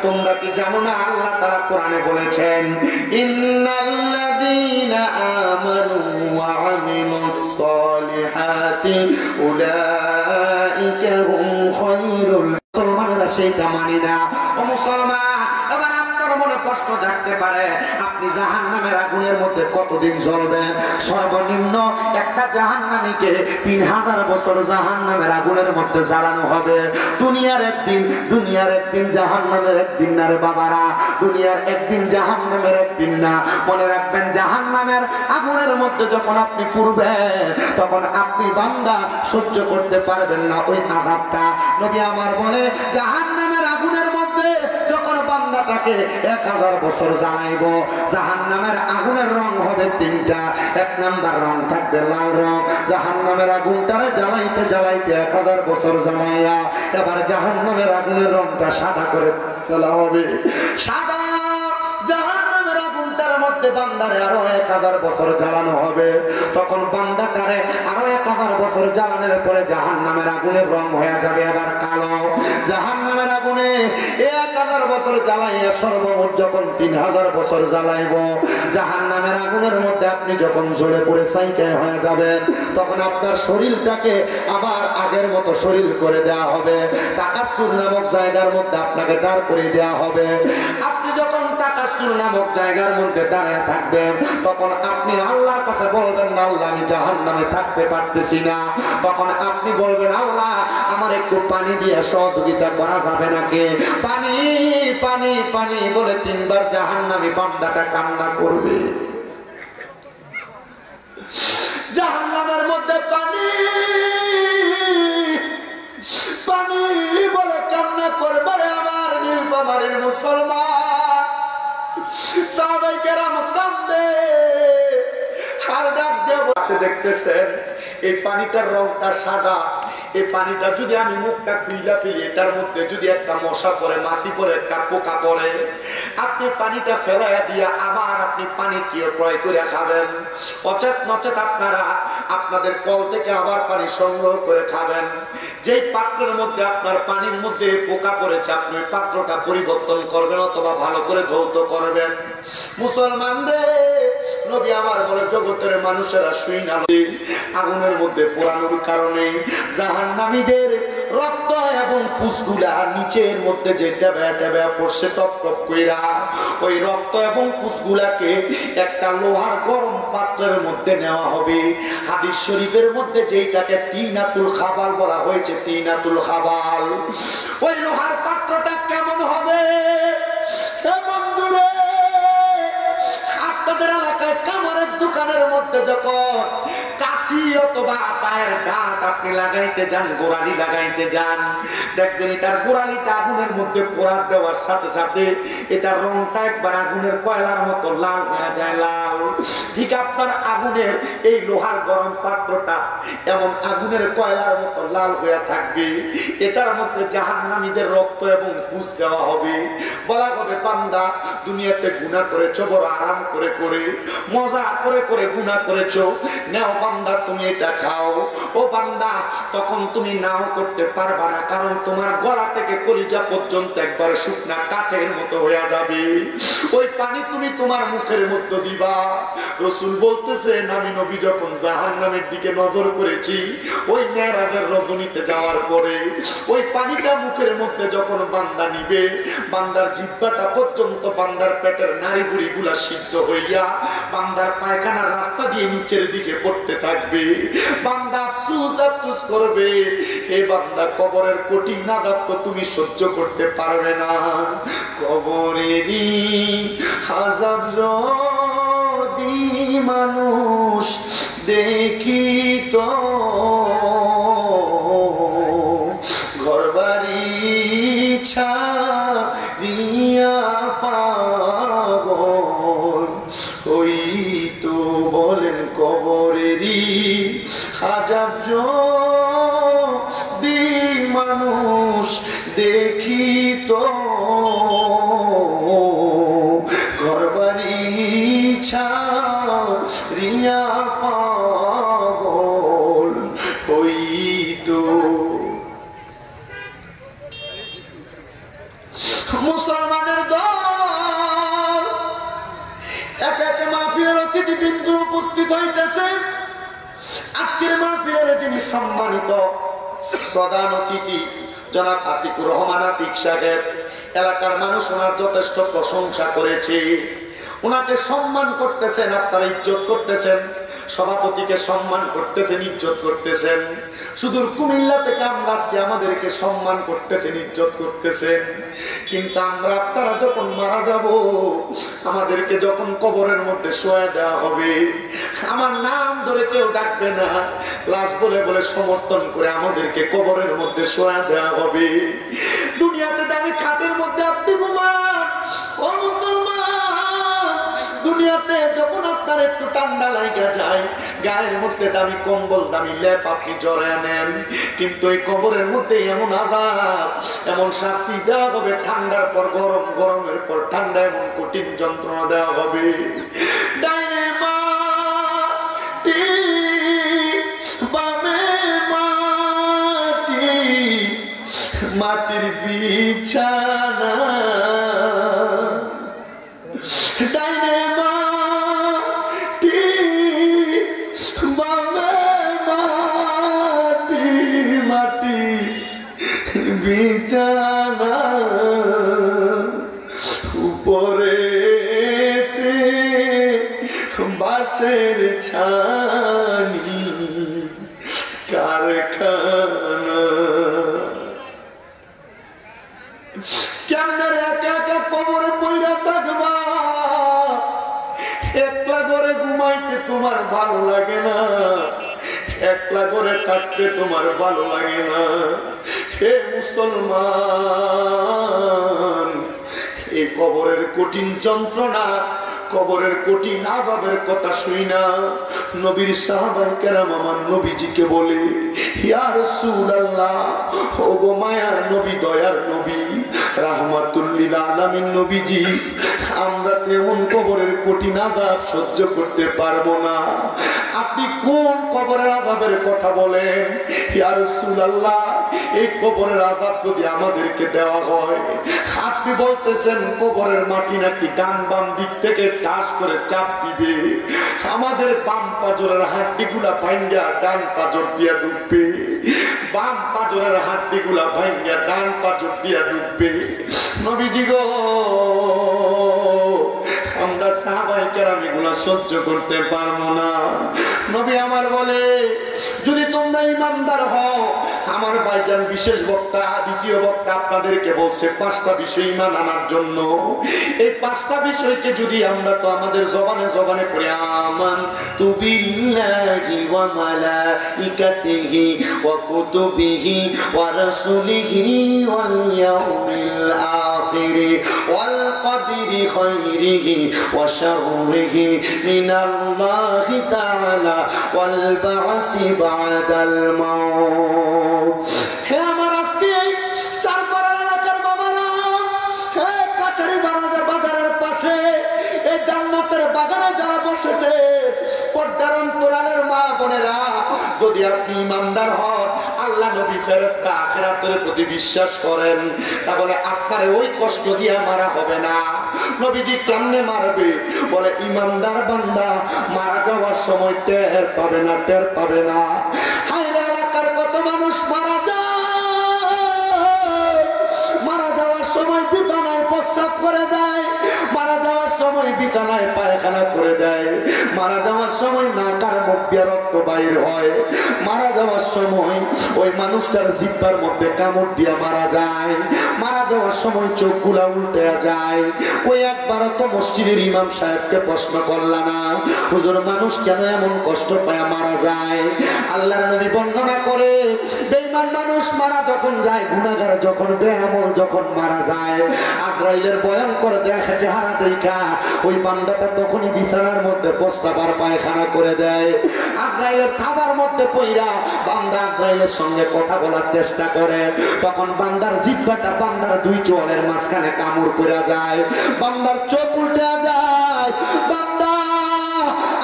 তোমরা কি জানো না আল্লাহ তাআলা কোরআনে বলেছেন, ইন্নাল্লাযীনা আমানু ওয়া আমিলুস সালিহাতি উলাইকা হুম খায়রুল। মুসলমানরা সেইটা মানি না। ও মুসলমান, এবার আপনার মনে প্রশ্ন জাগতে পারে, আপনি জাহান্নামের আগুনের মধ্যে কতদিন জ্বলবেন? সর্বনিম্ন একটা জাহান্নামীকে 3000 বছর জাহান্নামের আগুনের মধ্যে জ্বালানো হবে। দুনিয়ার একদিন জাহান্নামের একদিন না রে বাবারা, দুনিয়ার একদিন জাহান্নামের একদিন না। মনে রাখবেন, জাহান্নামের আগুনের মধ্যে যখন আপনি পড়বেন, তখন আপনি বান্দা সহ্য করতে পারবেন না ওই আযাবটা। নবী আমার বলে, জাহান্নামের আগুনের মধ্যে যখন বান্দাটাকে 1000 বছর জ্বালাইব, জাহান্নামের আগুনের রং হবে 3টা। 1 নাম্বার রং থাকবে লাল রং। জাহান্নামের আগুনটারে জ্বালাইতে জ্বালাইতে 1000 বছর জ্বালাইয়া এবার জাহান্নামের আগুনের রংটা সাদা করে ফেলা হবে। সাদা জাহান্নামের আগুনটার মধ্যে বান্দারে আরো 1000 বছর জ্বালানো হবে। তখন বান্দাটারে আরো 1000 বছর জ্বালানোর পরে জাহান্নামের আগুনের রং হয়ে যাবে আবার কালো। জাহান্নামের আগুনে 1000 বছর জ্বালাইয়া সর্বমোট যখন 3000 বছর জ্বালাইব, জাহান্নামের আগুনের মধ্যে আপনি যখন জ্বলে পড়ে চাইতে হয়ে যাবেন, তখন আপনার শরীরটাকে আবার আগের মতো শরীর করে দেওয়া হবে। তাকাসসুর নামক জায়গার মধ্যে আপনাকে দাঁড় করে দেওয়া হবে। আপনি যখন তাকাসসুর নামক জায়গার মধ্যে দাঁড়িয়ে থাকবেন, তখন আপনি আল্লাহর কাছে বলবেন না, আল্লাহ আমি জাহান্নামে থাকতে পারতেছি না। তখন আপনি বলবেন, আল্লাহ আমার একটু পানি দিয়ে সহযোগিতা করা যাবে নাকি? পানি পানি পানি বলে 3 বার জাহান্নামী বান্দাটা কান্না করবে। জাহান্নামের মধ্যে পানি পানি বলে কান্না করবে রে আমার নীলফামারীর মুসলমান। সাহাবায়ে কেরাম কাঁদে, আর ডাক দিয়ে দেখতেছেন এই পানিটার রংটা সাদা। এই পানিটা যদি আমি মুখটা খুইলা ফেলি, এটার মধ্যে যদি একটা মশা পড়ে, মাছি পড়ে, একটা পোকা পড়ে, আপনি পানিটা ফেলাইয়া দিয়া আবার আপনি পানি কি ক্রয় করে খাবেন? অচেত নচেত আপনারা আপনাদের কল থেকে আবার পানি সংগ্রহ করে খাবেন। যেই পাত্রের মধ্যে আপনার পানির মধ্যে পোকা পড়েছে, আপনি ওই পাত্রটা পরিবর্তন করবেন অথবা ভালো করে ধৌত করবেন। মুসলমান রে, নবী আমার বলে জগতের মানুষেরা শুই না আগুনের মধ্যে পোড়ানোর কারণে জাহান্নামীদের রক্ত এবং পুষগুলা নিচের মধ্যে যে ডেবে পড়ছে টপ টপ কইরা, ওই রক্ত এবং পুষগুলাকে একটা লোহার গরম পাত্রের মধ্যে নেওয়া হবে। হাদিস শরীফের মধ্যে যেটাকে তিনাতুল খাবাল বলা হয়েছে, তিনাতুল খাবাল, ওই লোহার পাত্রটা কেমন হবে বন্ধুরে? আপনাদের এলাকায় কামারের দোকানের মধ্যে যখন কাঁচি অথবা পায়ের দাঁত আপনি লাগাইতে যান, গোড়ালি লাগাইতে যান, দেখবেন এটার গোড়ালিটা আগুনের মধ্যে পোড়া দেওয়ার সাথে সাথে এটার রংটা একবার আগুনের কয়লার মতো লাল হয়ে যায়, লাল। ঠিক আপনার আগুনের এই লোহার গরম পাত্রটা এমন আগুনের কয়লার মতো লাল হয়ে থাকবে। এটার মধ্যে জাহান্নামীদের রক্ত এবং পুষ দেওয়া হবে। বলা হবে, বান্দা দুনিয়াতে গুনাহ করেছো, বড় আরাম করে করে মজা করে করে গুনাহ করেছো, নাও বান্দা তুমি এটা খাও। ও বান্দা, তখন তুমি নাও করতে পারবা না, কারণ তোমার গলা থেকে কলিজা পর্যন্ত একবার শুকনা কাঠের মতো হয়ে যাবে। ওই পানি তুমি তোমার মুখের মধ্যে দিবা। রাসূল বলতেছেন, আমি নবী যখন জাহান্নামের দিকে নজর করেছি, ওই মেরাজের রজনীতে যাওয়ার পরে ওই পানিটা মুখের মধ্যে যখন বান্দা নিবে, বান্দার জিহ্বাটা পর্যন্ত বান্দার পেটের নাড়িভুড়ি গুলা সিদ্ধ হইয়া বান্দার পায়খানার রাস্তা দিয়ে নিচের দিকে পড়তে থাকবে। বান্দা আফসোস আফসোস করবে, এ বান্দা কবরের কঠিন আযাব তো তুমি সহ্য করতে পারবে না। কবরেরই আযাব যদি মানুষ দেখিত, ঘরবাড়ি ছাড়িয়া পাগল হইতো, বলেন কবরেরই আযাব যদি মানুষ দেখিত, ঘরবাড়ি ছাড়িয়া পাগল হইতো। মুসলমানের দল এক এক মাহফিলের অতিথিবৃন্দ উপস্থিত হইতেছে। আজকের মাহফিলের যিনি সম্মানিত প্রধান অতিথি জনাব আতিকুর রহমান আতিক সাহেব, এলাকার মানুষ ওনার যথেষ্ট প্রশংসা করেছে, ওনাকে সম্মান করতেছেন, আপনারা ইজ্জত করতেছেন, সভাপতিকে সম্মান করতেছেন, ইজ্জত করতেছেন। সুদূর কুমিল্লা থেকে আমরা আসছি, আমাদেরকে সম্মান করতেছেন, ইজ্জত করতেছেন। কিন্তু আমরা আপনারা যখন মারা যাব, আমাদেরকে যখন কবরের মধ্যে শোয়া দেওয়া হবে, আমার নাম ধরে কেউ ডাকবে না, লাশ বলে বলে সমর্থন করে আমাদেরকে কবরের মধ্যে শোয়া দেওয়া হবে। দুনিয়াতে দামি খাটের মধ্যে আপনি ঘুমান, ও মুসলমান, দুনিয়াতে যখন আপনার একটু ঠান্ডা লাগা যায়, গায়ের মধ্যে দামি কম্বল দামি লেপ আপনি জড়ায় নেন, কিন্তু এই কবরের মধ্যে এমন আযাব, এমন শাস্তি দেওয়া হবে, ঠান্ডার পর গরম, গরমের পর ঠান্ডা, এমন কঠিন যন্ত্রণা দেওয়া হবে। ডাইনে মাটি, বামে মাটি, মাটির বিছানা, ডাইনে মাটি, বামে মাটি, মাটি বিছানা, উপরে বাঁশের ছানি কারখানা। কেমনে একা একা কবরে পইরা থাকবা? একলা করে ঘুমাইতে তোমার ভালো লাগে না, একলা করে থাকতে তোমার ভালো লাগে না। হে মুসলমান, এই কবরের কঠিন যন্ত্রণা, কবরের কঠিন আযাবের কথা শুই না নবীর সাহাবায়ে কেরাম আমার নবীজিকে বলে, ইয়া রাসূলুল্লাহ, ও গো মায়ার নবী, দয়ার নবী, রাহমাতুল লিল আলামিন নবীজি, আমরা তেমন কবরের কঠিন আযাব সহ্য করতে পারবো না, আপনি কোন কবরের আযাবের কথা বলেন? ইয়া রাসূলুল্লাহ, এই কবরের আযাব যদি আমাদেরকে দেওয়া হয়, আপনি বলতেছেন কবরের মাটি নাকি ডান বাম দিক থেকে টাস করে চাপ দিবে, আমাদের বাম পাজরের হাড্ডিগুলা ভাঙ্গা ডান পাজর দিয়া ঢুকবে, বাম পাজরের হাড্ডিগুলা ভাঙ্গা ডান পাজর দিয়া ঢুকবে। নবীজি গো, আমরা সাহাবায়ে কেরাম এগুলা সহ্য করতে পারবো না। নবী আমার বলে, যদি তোমরা ঈমানদার হও, আমার ভাইজান বিশেষ বক্তা দ্বিতীয় বক্তা আপনাদেরকে বলছে 5টা বিষয় ঈমান আনার জন্য। এই 5টা বিষয়কে যদি আমরা তো আমাদের জবানে জবানে পড়ে আমানতু বিল্লাহি ওয়া মালাইকাতিহি ওয়া কুতুবিহি ওয়া রাসূলিহি ওয়াল ইয়াউমিল আখির ওয়াল কদরি খাইরিহি ওয়া শাররিহি মিনাল্লাহি তাআলা ওয়াল বা'সি বা'দাল মাউত। হে আমার আজকে এই চারপাড়ার এলাকার বাবারা, হে কাছারি বাজারের পাশে এই জান্নাতের বাগানে যারা বসেছে, পর্দার অন্তরালের মা বোনেরা, যদি আপনি ঈমানদার হন, আল্লাহ নবী ফেরেশতা আখিরাতের প্রতি বিশ্বাস করেন, তাহলে আপনার ওই কষ্ট দিয়ে মারা হবে না। নবীজি কেমনে মারবে? বলে ঈমানদার বান্দা মারা যাওয়ার সময় টের পাবে না, টের পাবে না। হায়রে এলাকার কত মানুষ মারা যায়, মারা যাওয়ার সময় বিছানায় প্রস্রাব করে দেয়, মারা যাওয়ার সময় বিছানায় পায়খানা করে দেয়, মারা যাওয়ার সময় নাকার মুখ দিয়ে রক্ত বাইর হয়, মারা যাওয়ার সময় ওই মানুষটার জিহ্বার মধ্যে কামড় দিয়া মারা যায়, মারা যাওয়ার সময় চোখগুলা উল্টে যায়। ওই একবারও তো মসজিদের ইমাম সাহেবকে প্রশ্ন করলা না, হুজুর মানুষ কেন এমন কষ্ট পায় মারা যায়? আল্লাহর নবী বর্ণনা করে, বেঈমান মানুষ মারা যখন যায়, গুনাহগার যখন, বেআমল যখন মারা যায়, আজরাইলের ভয়ঙ্কর দেখা চেহারা দেখা ওই বান্দাটা তখনই বিছানার মধ্যে প্রস্রাব আর পায়খানা করে দেয়। আজরাইলের থাবার মধ্যে পইরা বান্দা আজরাইলের সঙ্গে কথা বলার চেষ্টা করে, তখন বান্দার জিহ্বাটা বান্দার দুই চোয়ালের মাঝখানে কামড় করে যায়, বান্দার চোখ উল্টে যায়, বান্দা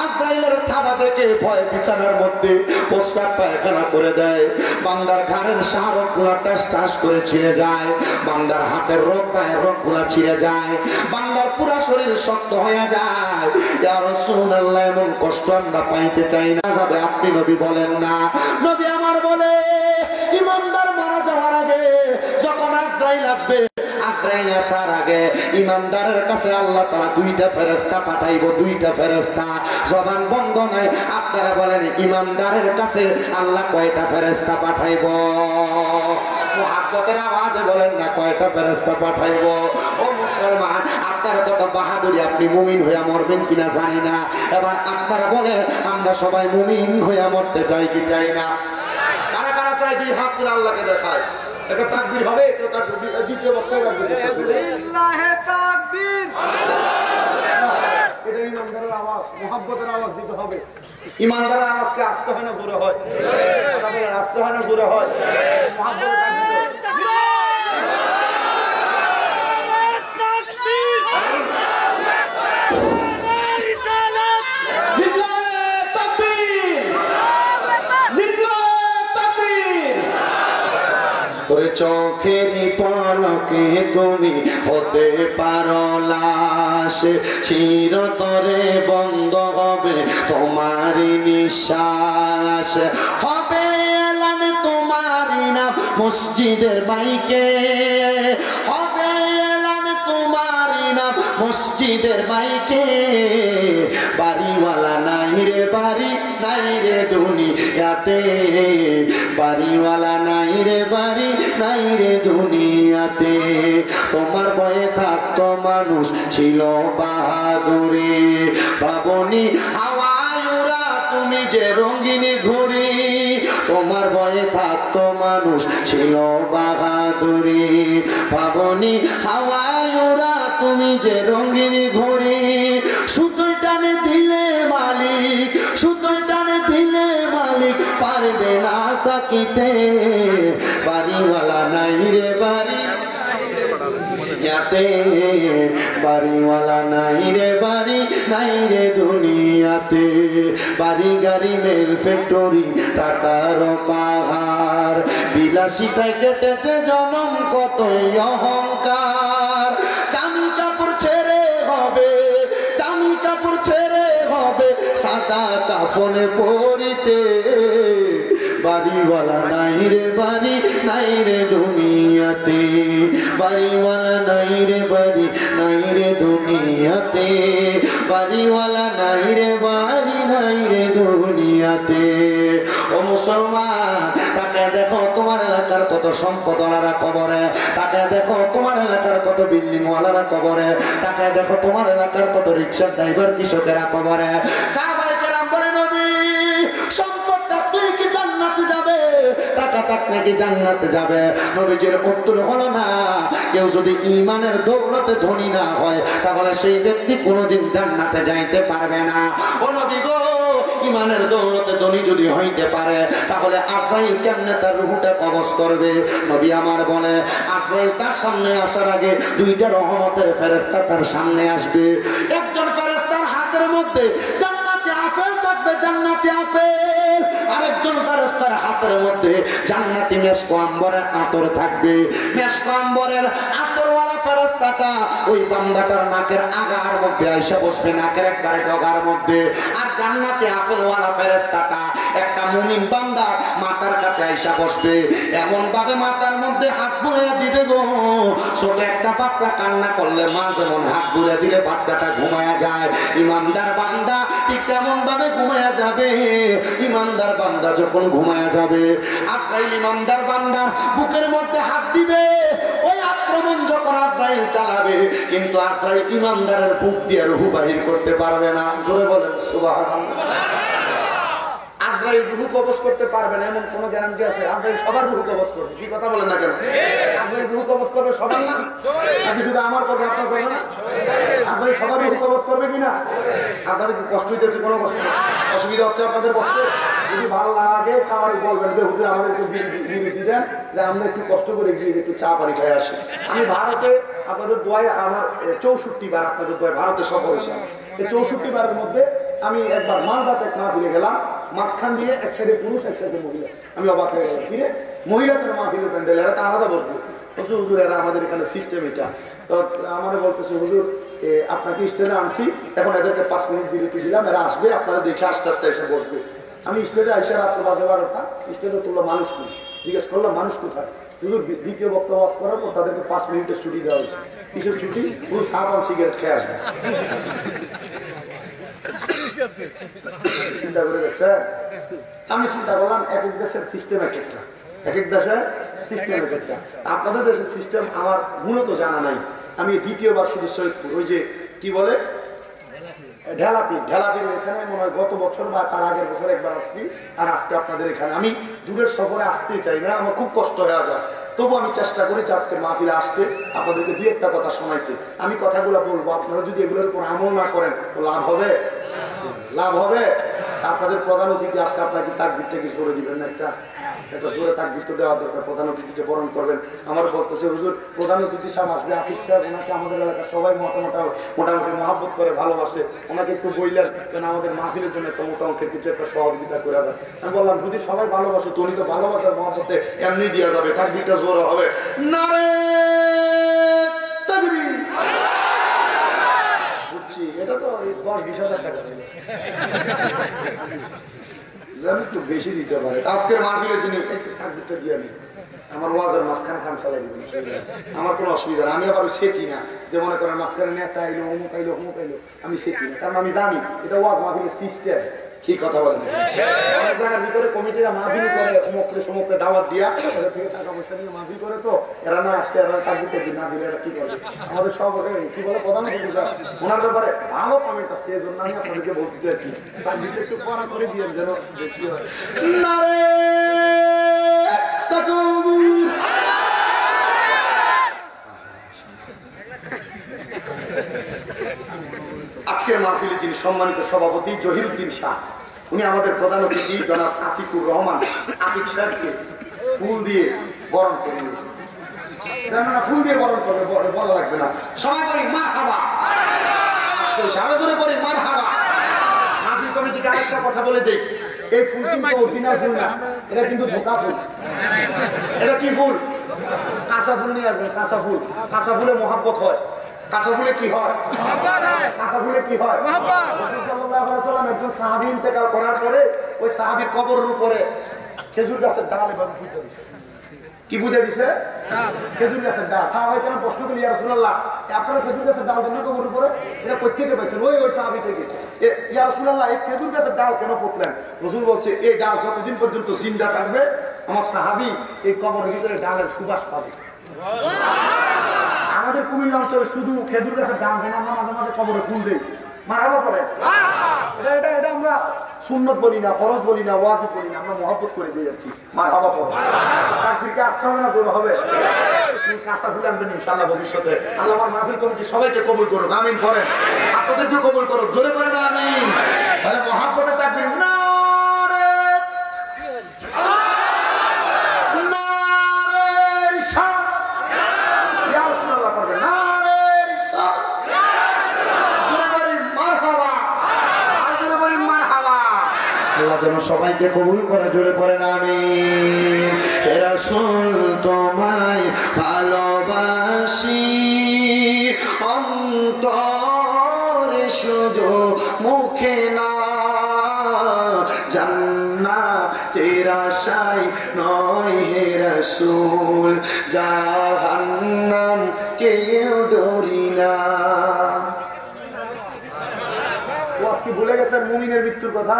আজরাইলের থাবা দেখে ভয় বিছানার মধ্যে প্রস্রাব পায়খানা করে দেয়, বান্দার ঘাড়ের শাহরগগুলা টাস টাস করে ছিঁড়ে যায়, বান্দার হাতের রগ পায়ের রগগুলা ছিঁড়ে যায়, বান্দার পুরা শরীর শক্ত হয়ে যায়। ইয়া রাসূলুল্লাহ, এমন কষ্ট আমরা পাইতে চাই না। যাবে আপনি নবী বলেন না? নবী আমার বলে, ঈমানদার মারা যাওয়ার আগে যখন আজরাইল আসবে, আজরাইল আসার আগে ঈমানদারের কাছে আল্লাহ তাআলা 2টা ফেরেশতা পাঠাইবো, 2টা ফেরেশতা। জবান বন্ধ নাই, আপনারা বলেন ঈমানদারের কাছে আল্লাহ কয়টা ফেরেশতা পাঠাইবো? মুহাব্বতের আওয়াজে বলেন না, কয়টা ফেরেশতা পাঠাইবো? ও মুসলমান, আপনারা কত বাহাদুরি, আপনি মুমিন হইয়া মরবেন কিনা জানি না। এবার আপনারা বলেন, আমরা সবাই মুমিন হইয়া মরতে চাই কি চাই না? কারা কারা চাই? দুই হাত তুলে আল্লাহকে দেখায়। একটা তাকবীর হবে, এটা তাকবীর, দ্বিতীয় বক্তা আল্লাহে তাকবীর। এটা ঈমানদারের আওয়াজ, মুহাব্বতের আওয়াজ দিতে হবে। ঈমানদারের আওয়াজকে আস্তে হয় না জোরে হয়? কথা বলেন, আস্তে হয় না জোরে হয়? মুহাব্বতের তাকবীর। চোখের পলকে তুমি হতে পারো লাশ, চিরতরে বন্ধ হবে তোমার নিঃশ্বাস, হবে এলান তোমারই নাম মসজিদের মাইকে, হবে এলান তোমারই নাম মসজিদের মাইকে। বাড়িওয়ালা নাই রে বাড়ি, নাই রে দুনিয়াতে, বাড়িওয়ালা নাই রে বাড়ি, নাই রে দুনিয়াতে। তোমার ভয়ে থাকতো মানুষ ছিল বাহাদুরি, ভাবনি হাওয়ায় উড়া তুমি যে রঙিনী ঘুরি। তোমার ভয়ে থাকতো মানুষ ছিল বাহাদুরি, ভাবনি হাওয়ায় উড়া তুমি যে রঙিনী ঘুরি। সুতোয় টানে দিলে মালিক, সুতোয় টানে দিলে মালিক পারবে না তাকিতে। বাড়িওয়ালা নাই রে বাড়ি ইয়াতে, বাড়িওয়ালা নাই রে বাড়ি, নাই রে দুনিয়াতে। বাড়ি গাড়ি মেল ফ্যাক্টরি টাকার পাহাড়, বিলাসিতায় কেটেছে জনম কতই অহংকার। দামি কাপড় ছেড়ে হবে, দামি কাপড় ছেড়ে হবে সাদা কাফনে পরিতে। বাড়িওয়ালা নাই রে বাড়ি নাই রে দুনিয়াতে, বাড়িওয়ালা নাই রে বাড়ি নাই রে দুনিয়াতে, বাড়িওয়ালা নাই রে বাড়ি নাই রে দুনিয়াতে। ও মুসলমান, তাকে দেখো তোমার এলাকার কত সম্পদওয়ালারা কবরে, তাকে দেখো তোমার এলাকার কত বিল্ডিং ওয়ালারা কবরে, তাকে দেখো তোমার এলাকার কত রিক্সার ড্রাইভার কৃষকেরা কবরে। সাহাবায়ে কেরাম বলে নবী, সম্পদ থাকলে কি জান্নাতে যাবে, টাকা থাকলে কি জান্নাতে যাবে? নবীজির উত্তর হলো না, কেউ যদি ঈমানের দৌলতে ধনী না হয় তাহলে সেই ব্যক্তি কোনোদিন জান্নাতে যাইতে পারবে না। ও নবী গো, ঈমানের দৌলতে ধনী যদি হইতে পারে তাহলে আজরাইল কেমনে তার রূহটা কবজ করবে? নবী আমার বলে, আজরাইল তার সামনে আসার আগে দুইটা রহমতের ফেরেশতা তার সামনে আসবে। একজন ফেরেশতার হাতের মধ্যে জান্নাতি আপেল থাকবে, জান্নাতি আপেল। আরেকজন ফেরেশতার হাতের মধ্যে জান্নাতি মেশক আম্বরের আতর থাকবে। মেশক আম্বরের আতরওয়ালা ফেরেশতাটা ওই বান্দাটার নাকের আগার মধ্যে আইসা বসবে, নাকের একবারে ডগার মধ্যে। আর জান্নাতি আপেলওয়ালা ফেরেশতাটা একটা মুমিন বান্দা মাথার কাছে আইসা বসবে। এমন ভাবে মাথার মধ্যে হাত বুলিয়ে দিবে গো, ছোট একটা বাচ্চা কান্না করলে মা যেমন হাত বুলিয়ে দিলে বাচ্চাটা ঘুমায়া যায়, ইমানদার বান্দা ঠিক তেমন ভাবে ঘুমায়া যাবে। ইমানদার বান্দা যখন ঘুমায়া যাবে, আজরাইল ইমানদার বান্দার বুকের মধ্যে হাত দিবে। ওই আক্রমণ যখন আজরাইল চালাবে, কিন্তু আজরাইল ইমানদারের বুক দিয়ে রূহ বাহির করতে পারবে না। জোরে বলেন সুবহানাল্লাহ। আজরাইল রূহ কবজ করতে পারবে না এমন কোন গ্যারান্টি আছে? আজরাইল সবার রূহ কবজ করবে। কি কথা বলেন না কেন? আজরাইল রূহ কবজ করবে সবার না, নাকি শুধু আমার করবে আপনার করবে না? আজরাইল সবার রূহ কবজ করবে কিনা? আপনাদের কি কষ্ট হইতেছে? কোনো কষ্ট অসুবিধা হচ্ছে আপনাদের? কষ্ট যদি ভালো লাগে তাহলে বলবেন যে হুজুর আমাদের একটু বিরতি দেন, যে আমরা একটু কষ্ট করে গিয়ে একটু চা পানি খাই আসি। আমি ভারতে আপনাদের দোয়ায় আমার 64 বার আপনাদের দোয়ায় ভারতে সফর হয়েছে। এই 64 বারের মধ্যে আমি একবার মালদাতে মাহফিলে গেলাম, মাঝখান দিয়ে এক সাইডে পুরুষ এক সাইডে মহিলা। আমি অবাক হয়ে গেলাম, ফিরে মহিলাদের মাহফিলের প্যান্ডেল, এরা তো আলাদা বসবো। হুজুর হুজুর এরা আমাদের এখানে সিস্টেম এটা। তো আমার বলতেছে হুজুর আপনাকে স্টেজে আনছি, এখন এদেরকে 5 মিনিট বিরতি দিলাম, এরা আসবে, আপনারা দেখে আস্তে আস্তে এসে বসবে। আমি স্টেজে আইসা রাত্র বাজে 12টা, স্টেজে তুললো মানুষ নেই। জিজ্ঞেস করলাম মানুষ কোথায়? হুজুর দ্বিতীয় বক্তব্য করার পর তাদেরকে 5 মিনিটের ছুটি দেওয়া হয়েছে। কিসের ছুটি? হুজুর সাপ আর সিগারেট খেয়ে আসবে। চিন্তা করে দেখছেন? আমি চিন্তা করলাম এক এক দেশের সিস্টেম এক একটা, এক এক দেশের সিস্টেম এক একটা। আপনাদের দেশের সিস্টেম আমার মূলত জানা নাই। আমি দ্বিতীয়বার শুধু সৈয়দপুর, ওই যে কি বলে ঢেলাপির এখানে মনে হয় গত বছর বা তার আগের বছর একবার আসছি, আর আজকে আপনাদের এখানে। আমি দূরের সফরে আসতেই চাই না, আমার খুব কষ্ট হয়ে যায়। তবু আমি চেষ্টা করেছি আজকে মাহফিলে আসতে, আপনাদেরকে 2-1টা কথা শোনাইতে। আমি কথাগুলো বলবো, আপনারা যদি এগুলোর উপর আমল না করেন তো লাভ হবে? লাভ হবে? আপনাদের প্রধান অতিথি আসছে, আপনাকে তাকবীরটা কি করে দিবেন না? একটা জোরে তাকবীর তো দেওয়া দরকার। প্রধান অতিথিকে বরণ করবেন। আমার বলতেছে হুজুর প্রধান অতিথি সাহেব আসবে, আতিক সাহেব, ওনাকে আমাদের এলাকার সবাই মোটামুটি মহাব্বত করে ভালোবাসে, ওনাকে একটু বইলেন কেন আমাদের মাহফিলের জন্য একটা মোটামুটি কিছু একটা সহযোগিতা করে দেয়। আমি বললাম যদি সবাই ভালোবাসে তো উনি তো ভালোবাসার মহাব্বতে এমনি দেওয়া যাবে, তাকবীরটা জোরে হবে। নারে তাকবীর। বুঝছি, এটা তো 10-20 হাজার টাকা একটু বেশি দিতে পারে। আজকের মাহফিলের জন্য একটু তাকবীরটা দিয়ে নিই, আমার ওয়াজের মাঝখানে খান চালাই দিবেন, আমার কোনো অসুবিধা না। আমি আবার সেটি না যে মনে করেন মাঝখানে নেতা আইলো অমুক আইলো অমুক আইলো, আমি সেটি না। কারণ আমি জানি এটা ওয়াজ মাহফিলের সিস্টেম। ঠিক কথা বলেন। অনেক জায়গার ভিতরে কমিটিরা মাহফিল করে অমুকরে সমুকরে দাওয়াত দিয়া ওদের থেকে টাকা পয়সা নিয়ে মাহফিল করে, তো এরা না আসতে এরা তাকবীরটা না দিলে এরা কি করবে? আমাদের সব কি বলে প্রধান ওনার ব্যাপারে ভালো কমেন্ট আসছে, এই জন্য আমি আপনাদেরকে বলতে চাই কি তাকবীরটা একটু কড়া করে দিয়ে যেন বেশি হয়। নারে তাকবীর। আজকের মাহফিলে যিনি সম্মানিত সভাপতি জহিরুদ্দিন শাহ, উনি আমাদের প্রধান অতিথি জনাব আতিকুর রহমান আতিক সাহেবকে ফুল দিয়ে বরণ করে নিয়েছেন। ফুল দিয়ে বরণ করবে, বলা লাগবে না, সবাই বলি মারহাবা, সারা জোরে বলি মারহাবা। মাহফিল কমিটিকে আরেকটা কথা বলে দেই, এই ফুল কিন্তু অরিজিনাল ফুল না, এটা কিন্তু ধোকা ফুল। এটা কি ফুল? কাঁচা ফুল নিয়ে আসবে, কাঁচা ফুল। কাঁচা ফুলে মহাব্বত হয়। কাঁচা ফুলে কি হয়? কাঁচা ফুলে কি হয়? একজন সাহাবী ইন্তেকাল করার পরে ওই সাহাবীর কবরের উপরে খেজুর গাছের ডাল এভাবে পুঁতে দিছে। কি পুঁতে দিছে? খেজুর গাছের ডাল। সাহাবাই কেন প্রশ্ন করি, ইয়া রাসূলুল্লাহ আপনারা খেজুর গাছের ডাল কেন কবরের উপরে? এটা কোত্থেকে পাইছেন? ওই সাহাবী থেকে। ইয়া রাসূলুল্লাহ এই খেজুর গাছের ডাল কেন পুঁতলেন? রাসূল বলছে এই ডাল যতদিন পর্যন্ত জিন্দা থাকবে আমার সাহাবী এই কবরের ভিতরে ডালের সুবাস পাবে। আমাদের কুমিল্লা অঞ্চলে শুধু খেজুর গাছের ডাল দেন, আমরা মাঝে মাঝে কবরে ফুল দিই, মারহাবা করে। এটা আমরা সুন্নত বলি না, ফরজ বলি না, ওয়াজিব বলি না, আমরা মহব্বত করে দিয়ে যাচ্ছি, মারহাবা করে। তাকবীরকে আসতে হবে না, দূর হবে। কাঁচা ফুল আনবেন ইনশাআল্লাহ ভবিষ্যতে। আল্লাহ আমার মাহফিল কমিটি সবাইকে কবুল করুক, আমিন করেন। আপনাদেরকে কবুল করুক, জোরে করেন আমিন। তাহলে মহব্বতে তাকবীর না। যেন সবাইকে কবুল করে, জোরে পড়ে না আমিন। রাসূল তোমায় ভালোবাসি অন্তরে শুধু মুখে না, জান্নাতের আশায় নয় হে রাসূল, জাহান্নাম কেউ ডরি না। আজকে ভুলে গেছেন মুমিনের মৃত্যুর কথা?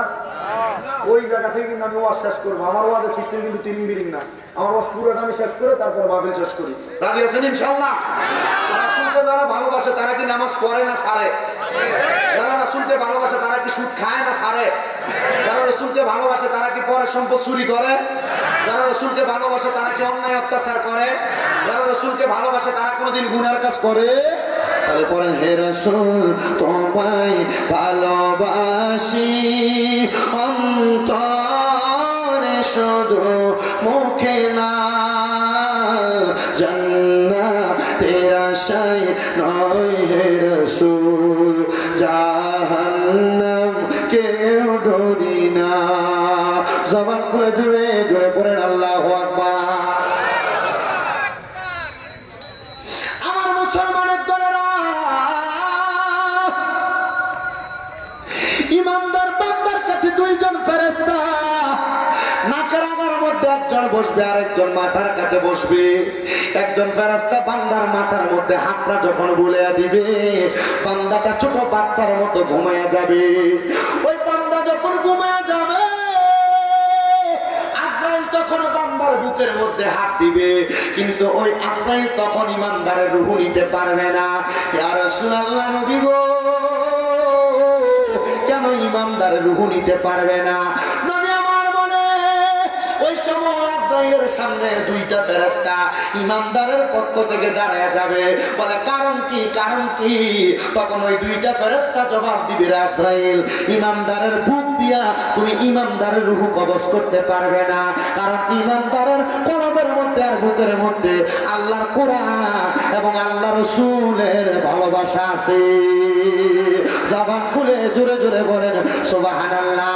ওই জায়গা থেকে কিন্তু আমি ওয়াজ শেষ করবো। আমার ওয়াজের সিস্টেম কিন্তু তিরিং বিরিং না, আমার ওয়াজ পুরো আমি শেষ করে তারপর মাহফিল শেষ করি। রাজি আছেন ইনশাআল্লাহ? রাসূলকে যারা ভালোবাসে তারা কি নামাজ পড়ে না ছাড়ে? যারা রাসূলকে ভালোবাসে তারা কি সুদ খায় না ছাড়ে? যারা রাসূলকে ভালোবাসে তারা কি পরের সম্পদ চুরি করে? যারা রাসূলকে ভালোবাসে তারা কি অন্যায় অত্যাচার করে? যারা রাসূলকে ভালোবাসে তারা কোনোদিন গুনার কাজ করে? তাহলে পড়েন, হে রাসূল তোমায় ভালোবাসি অন্তরে শুধু মুখে না, জান্নাতের আশায় নয় হে রাসূল, জাহান্নাম কেউ ডরি না। জবান খুলে জুড়ে জুড়ে পড়েন আল্লাহু আকবার। আমার মুসলমানের দলেরা, ইমানদার বান্দার কাছে দুইজন ফেরেশতা, নাকের আগার মধ্যে একজন বসবে আর একজন মাথার কাছে বসবে। একজন ফেরেশতা বান্দার মাথার মধ্যে হাতটা যখন বুলিয়ে দিবে, বান্দাটা ছোট বাচ্চার মতো ঘুমায়া যাবে। ওই বান্দা যখন ঘুমায়া যাবে, আজরাইল তখন বান্দার বুকের মধ্যে হাত দিবে, কিন্তু ওই আজরাইল তখন ইমানদারের রূহ নিতে পারবে না। ইয়া রাসূলুল্লাহ নবী গো, কেন ইমানদারের রূহ নিতে পারবে না? নবী আমার বলে, ওই সময় আজরাইলের সামনে দুইটা ফেরেশতা ইমানদারের পক্ষ থেকে দাঁড়ায় যাবে। বলে কারণ কি, কারণ কি? তখন ওই দুইটা ফেরেশতা জবাব দিবে, আজরাইল ইমানদারের বুক দিয়া তুমি ইমানদারের রূহ কবজ করতে পারবে না, কারণ ইমানদারের কলবের মধ্যে আর বুকের মধ্যে আল্লাহর কোরআন এবং আল্লাহ রাসূলের ভালোবাসা আছে। জবান খুলে জোরে জোরে বলেন সুবহানাল্লাহ।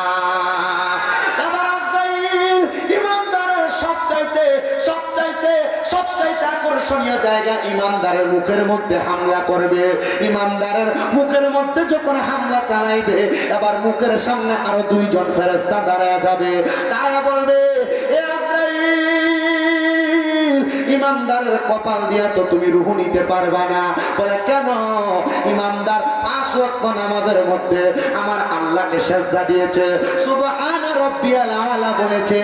সবচাইতে আকর্ষণীয় জায়গা ইমানদারের মুখের মধ্যে হামলা করবে। ইমানদারের মুখের মধ্যে যখন হামলা চালাইবে, এবার মুখের সামনে আরো দুইজন ফেরেশতা দাঁড়ায় যাবে, তারা বলবে, এ আজরাইল, ইমানদারের কপাল দিয়া তো তুমি রূহ নিতে পারবা না। বলে কেন? ইমানদার 5 ওয়াক্ত নামাজের মধ্যে আমার আল্লাহকে সিজদা দিয়েছে, সুবহানা রাব্বিয়াল আলা বলেছে,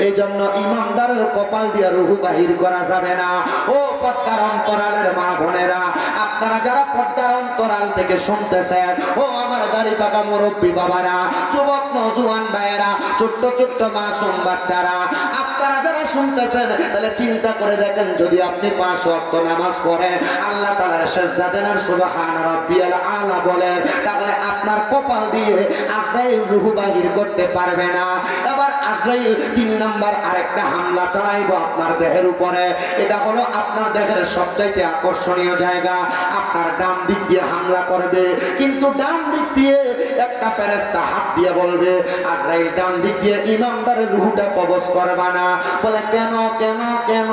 এই জন্য ইমানদারের কপাল দিয়া রূহ বাহির করা যাবে না। ও পর্দার অন্তরালের মা বোনেরা, আপনারা যারা পর্দার অন্তরাল থেকে শুনতেছেন, ও আমার দাড়ি পাকা মুরব্বী বাবারা, যুবক নওজোয়ান ভাইয়েরা, ছোট্ট ছোট্ট মাসুম বাচ্চারা, আপনারা যারা শুনতেছেন, তাহলে চিন্তা করে দেখেন, যদি আপনি 5 ওয়াক্ত নামাজ পড়েন, আল্লাহ তাআলার সিজদা দেন আর সুবহান রাব্বিয়াল আলা বলেন, তাহলে আপনার কপাল দিয়ে আজরাইল রূহ বাহির করতে পারবে না। এবার আজরাইল 3 নাম্বার আরেকটা হামলা চালাইবো আপনার দেহের উপরে। এটা হলো আপনার দেহের সবচাইতে আকর্ষণীয় জায়গা। আপনার ডান দিক দিয়ে হামলা করবে, কিন্তু ডান দিক দিয়ে একটা ফেরেশতা হাত দিয়ে বলবে আজরাইল ডান দিক দিয়ে ইমানদারের রূহটা কবজ করবা না। বলে কেন কেন কেন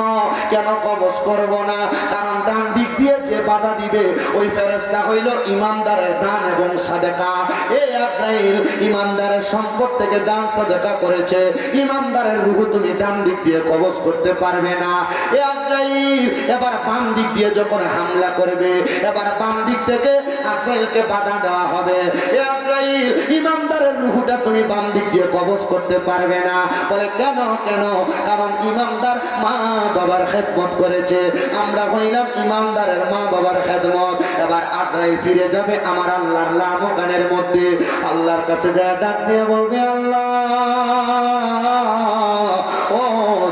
কেন কবজ করব না? কারণ ডান দিক দিয়ে যে বাধা দিবে ওই ফেরেশতা হইল ইমানদারের দান এবং সাদেকা। এই আজরাইল ইমানদারের সম্পদ থেকে দান সাদেকা করেছে, ইমানদারের রূহ তুমি ডান দিক দিয়ে কবজ করতে পারবে না। এই আজরাইল এবার বাম দিক দিয়ে যখন হামলা করবে, এবার বাম দিক থেকে আজরাইলকে বাধা দেওয়া হবে। এই আজরাইল ইমানদারের রূহটা তুমি বাম দিক দিয়ে কবজ করতে পারবে না। বলে কেন কেন? কারণ ইমানদার মা বাবার খেদমত করেছে, আমরা হইলাম ইমানদারের মা বাবার খেদমত। এবার আজরাইল ফিরে যাবে আমার আল্লাহর লামকানের মধ্যে, আল্লাহর কাছে যায় ডাক দিয়ে বলবে আল্লাহ, ও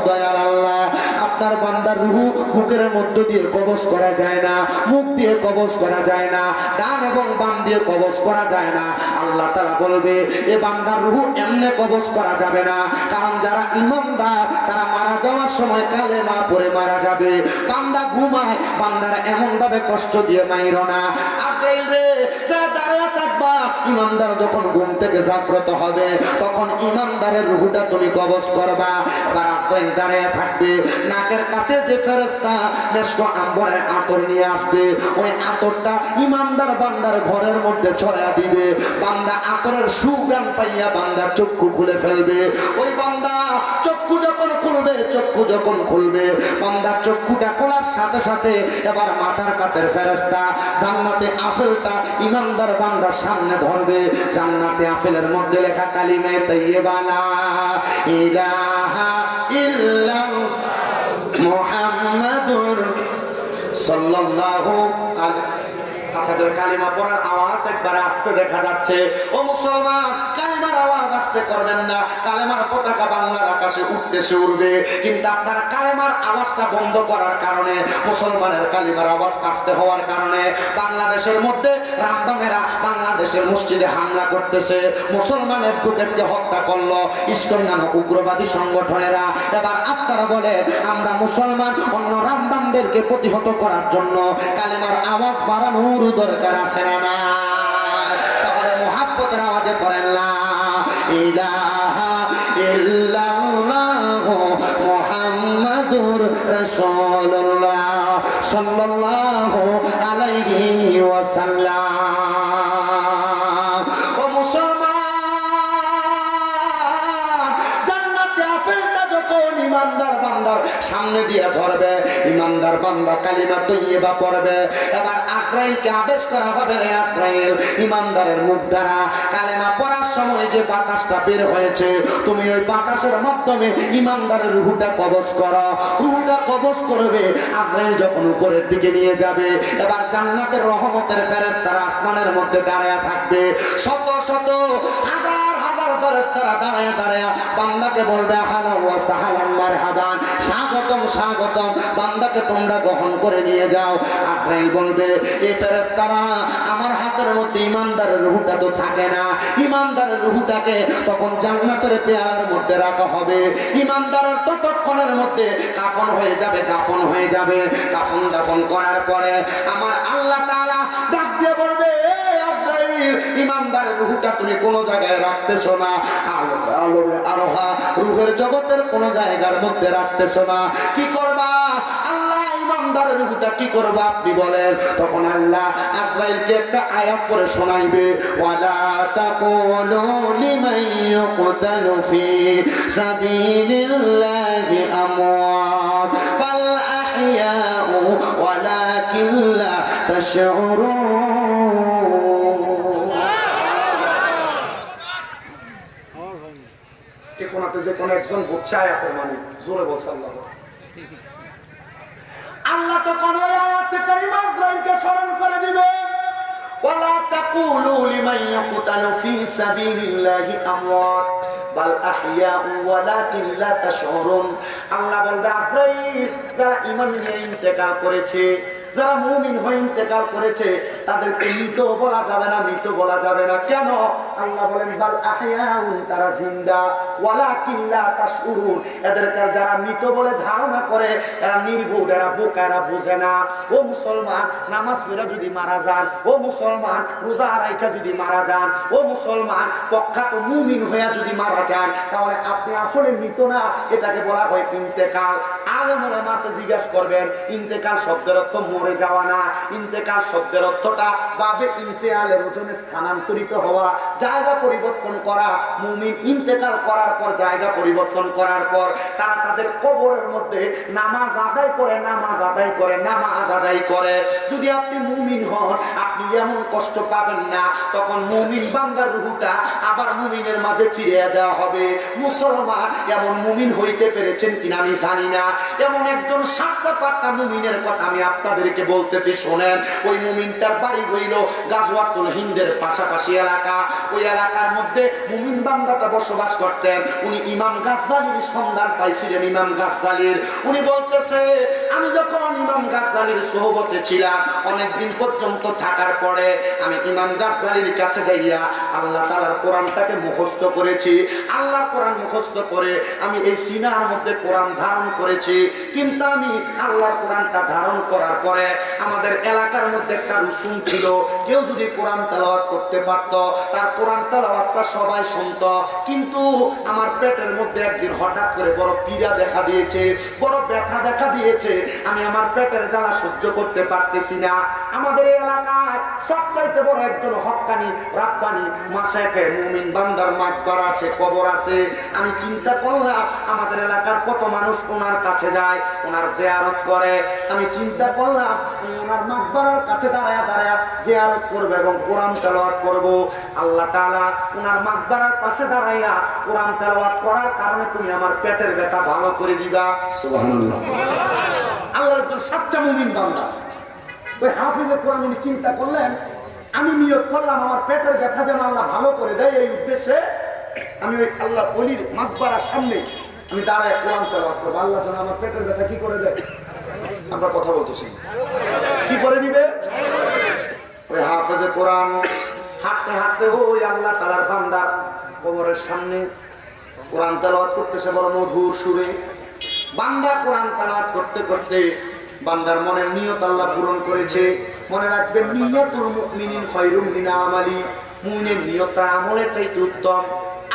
দয়াল আল্লাহ, আপনার বান্দার রূহ বুকের মধ্য দিয়ে কবজ করা যায় না, মুখ দিয়ে কবজ করা যায় না, ডান এবং বাম দিয়ে কবজ করা যায় না। আল্লাহ তাআলা বলবে এ বান্দার রূহ এমনি কবজ করা যাবে না, কারণ যারা ইমানদার তারা মারা যাওয়ার সময় কালেমা পড়ে মারা যাবে। বান্দা ঘুমায়, বান্দারা এমন ভাবে কষ্ট দিয়ে মাইরো না। আজরাইল রে যা দাঁড়িয়ে থাকবা, ইমানদার যখন ঘুম থেকে জাগ্রত হবে তখন ইমানদারের রূহটা তুমি কবজ করবা। এবার আজরাইল দাঁড়িয়ে থাকবে, নাকের কাছে যে ফেরেশতা মেশক আম্বরের আতর নিয়ে আসবে, ওই আতরটা ইমানদার বান্দার ঘরের মধ্যে ছড়ায়া দিবে। বান্দা আতরের সুঘ্রাণ পাইয়া বান্দার চক্ষু খুলে ফেলবে। ওই বান্দা চক্ষু যখন খুলবে, চক্ষু যখন খুলবে, বান্দার চক্ষুটা খোলার সাথে সাথে এবার মাথার কাছের ফেরেশতা জান্নাতে আপেলটা ইমানদার বান্দার সামনে ধরবে। জান্নাতে আপেলের মধ্যে লেখা কালিমে তাইয়্যিবা লা ইলাহা ইল্লাল্লাহ মুহাম্মাদুর সাল্লাল্লাহু আলাইহি। আপনাদের কালিমা পড়ার আওয়াজ একবার আস্তে দেখা যাচ্ছে। ও মুসলমান, কালিমার আওয়াজ আস্তে করবেন না, কালেমার পতাকা বাংলার আকাশে উঠতেছে উড়বে, কিন্তু আপনারা কালেমার আওয়াজটা বন্ধ করার কারণে, মুসলমানের কালিমার আওয়াজ আস্তে হওয়ার কারণে বাংলাদেশের মধ্যে রামবামেরা বাংলাদেশের মসজিদে হামলা করতেছে, মুসলমানের বুকেটকে হত্যা করলো ইসকন নামক উগ্রবাদী সংগঠনেরা। এবার আপনারা বলেন আমরা মুসলমান অন্য রামবামদেরকে প্রতিহত করার জন্য কালেমার আওয়াজ বাড়ানোর দরকার আছে না? তাহলে মুহাব্বতের আওয়াজে পড়েন লা ইলাহা ইল্লাল্লাহু মুহাম্মাদুর রাসূলুল্লাহ সাল্লাল্লাহু আলাইহি ওয়াসাল্লাম। ও মুসলমান, জান্নাতে আপেলটা যখন ইমানদার বান্দার সামনে দিয়ে ধরবে, ইমানদার বান্দা কালিমা তাইয়্যিবা পড়বে। এবার আজরাইলকে আদেশ করা হবে, রে আজরাইল, ইমানদারের মুখ দ্বারা কালেমা পড়ার সময় যে বাতাসটা বের হয়েছে তুমি ওই বাতাসের মাধ্যমে ইমানদারের রূহটা কবজ করো। রূহটা কবজ করবে, আজরাইল যখন উপরের দিকে নিয়ে যাবে, এবার জান্নাতের রহমতের ফেরেশতারা আসমানের মধ্যে দাঁড়ায়া থাকবে, শত শত হাজার হাজার ফেরেশতারা দাঁড়ায়া দাঁড়ায়া বান্দাকে বলবে আহলান ওয়া সাহলান মারহাবান, স্বাগতম স্বাগতম, বান্দাকে তোমরা গ্রহণ করে নিয়ে যাও। আজরাইল বলবে এই ফেরেশতারা আমার হাতের মধ্যে ইমানদারের রূহটা তো থাকে না, ইমানদারের রূহটাকে তখন জান্নাতের পেয়ালার মধ্যে রাখা হবে। ইমানদারের ততক্ষণের মধ্যে কাফন হয়ে যাবে, দাফন হয়ে যাবে। কাফন দাফন করার পরে আমার আল্লাহ তাআলা ডাক দিয়ে বলবে আজরাইল, ইমানদারের রূহটা তুমি কোন জায়গায় রাখতেছো না, আলমে আরোহা রূহের জগতের কোন জায়গার মধ্যে রাখতেছো না, কি করবা? আল্লাহ ইমানদারের রূহটা কি করবা আপনি বলেন? তখন আল্লাহ আজরাইলকে একটা আয়াত পড়ে শোনাইবে, ওয়ালা তাকুলু লিমান ইউকতালু ফি সাবিলিল্লাহি আমওয়াত বাল আহইয়াউ ওয়ালাকিন লা তাশউরুন। কোনাতে যে কোন একজন বুঝছে আয়াতের মানে জোরে বলছে আল্লাহ। আল্লাহ তো কোন আয়াতে কারিমা আজরাইলকে স্মরণ করে দিবে, ওয়ালা তাকুলু লিমান ইয়াকতালু ফি সাবিলিল্লাহি আমওয়াত বাল আহইয়াউ ওয়ালাকিন লা তাশউরুন। আল্লাহ বলবে আজরাইল, যারা ঈমান নিয়ে ইন্তেকাল করেছে, যারা মুমিন হয়ে ইন্তেকাল করেছে তাদেরকে মৃত বলা যাবে না, মৃত বলা যাবে না। কেন? আল্লাহ বলেন বাল আহয়াউন, তারা জিন্দা, ওয়ালাকিন লা তাশউরুন, এদেরকে যারা মৃত বলে ধারণা করে এরা নির্বোধ, এরা বোকা, এরা বোঝে না। ও মুসলমান, নামাজ পড়ে যদি মারা যান, ও মুসলমান রোজা রাইখা যদি মারা যান, ও মুসলমান প্রখ্যাত মুমিন হয়ে যদি মারা যান, তাহলে আপনি আসলে মৃত না, এটাকে বলা হয় ইন্তেকাল। আলেম ওলামা আছে জিজ্ঞাসা করবেন ইন্তেকাল শব্দের অর্থ মরে যাওয়া না, ইন্তেকাল শব্দের অর্থটা বাবে ইনফিয়ালের ওজনে স্থানান্তরিত হওয়া, জায়গা পরিবর্তন করা। মুমিন ইন্তেকাল করার পর, জায়গা পরিবর্তন করার পর তারা তাদের কবরের মধ্যে নামাজ আদায় করে, নামাজ আদায় করে, নামাজ আদায় করে। যদি আপনি মুমিন হন, আপনি এমন কষ্ট পাবেন না, তখন মুমিন বান্দার রূহটা আবার মুমিনের মাঝে ফিরিয়ে দেওয়া হবে। মুসলমান এমন মুমিন হইতে পেরেছেন কিনা আমি জানি না, এমন একজন সাতটা পাক্কা মুমিনের কথা আমি আপনাদেরকে বলতেছি, শোনেন। ওই মুমিনটার বাড়ি হইল গাজওয়াতুল হিন্দের পাশাপাশি এলাকা। ওই এলাকার মধ্যে মুমিন বান্দাটা বসবাস করতেন। উনি ইমাম গাজ্জালির সন্ধান পাইছিলেন। ইমাম গাজ্জালির উনি বলতেছে, আমি যখন ইমাম গাজ্জালির সোহবতে ছিলাম, অনেকদিন পর্যন্ত থাকার পরে আমি ইমাম গাজ্জালির কাছে যাইয়া আল্লাহ তাআলার কোরআনটাকে মুখস্থ করেছি। আল্লাহর কোরআন মুখস্থ করে আমি এই সিনার মধ্যে কোরআন ধারণ করেছি। কিন্তু আমি আল্লাহর কোরআনটা ধারণ করার পরে আমাদের এলাকার মধ্যে একটা রুসুম ছিল, কেউ যদি কোরআন তেলাওয়াত করতে পারত, তার কোরআন তেলাওয়াতটা সবাই শুনত। কিন্তু আমার পেটের মধ্যে একদিন হঠাৎ করে বড় পীড়া দেখা দিয়েছে, বড় ব্যথা দেখা দিয়েছে। আমি আমার পেটের জ্বালা সহ্য করতে পারতেছি না। আমাদের এলাকায় সবচাইতে বড় একজন হক্কানি রাব্বানি মাশায়েখে মুমিন বান্দার মাকবারা আছে, কবর আছে। আমি চিন্তা করলাম আমাদের এলাকার কত মানুষ ওনার কাছে যায়, ওনার জিয়ারত করে। আমি চিন্তা করলাম ওনার মাকবারার কাছে দাঁড়ায়া দাঁড়ায়া জিয়ারত করব এবং কোরআন তেলাওয়াত করব। আল্লাহ তাআলা ওনার মাকবারার পাশে দাঁড়াইয়া কোরআন তেলাওয়াত করার কারণে তুমি আমার পেটের ব্যথা ভালো করে দিবা। সুবহানাল্লাহ। আল্লাহর একজন সাচ্চা মুমিন বান্দা, ওই হাফিজে কোরআন উনি চিন্তা করলেন, আমি নিয়ত করলাম আমার পেটের ব্যথা যেন আল্লাহ ভালো করে দেয়, এই উদ্দেশ্যে আমি ওই আল্লাহ ওলির মাকবারার সামনে আমি দাঁড়ায় কোরআন তেলাওয়াত করব। আল্লাহ যেন আমার পেটের ব্যথা কি করে দেয়। আমরা কথা বলতেছি, কি করে দিবে? ওই হাফেজে কোরআন হাঁটতে হাঁটতে ওই আল্লাহ তাআলার বান্দা কবরের সামনে কোরআন তেলাওয়াত করতেছে বড় মধুর সুরে। বান্দা কোরআন তেলাওয়াত করতে করতে বান্দার মনের নিয়ত আল্লাহ পূরণ করেছে। মনে রাখবেন, নিয়তুল মুমিনিন খায়রুম মিন আমালি, মুমিনের নিয়তটা আমলের চাইতে উত্তম।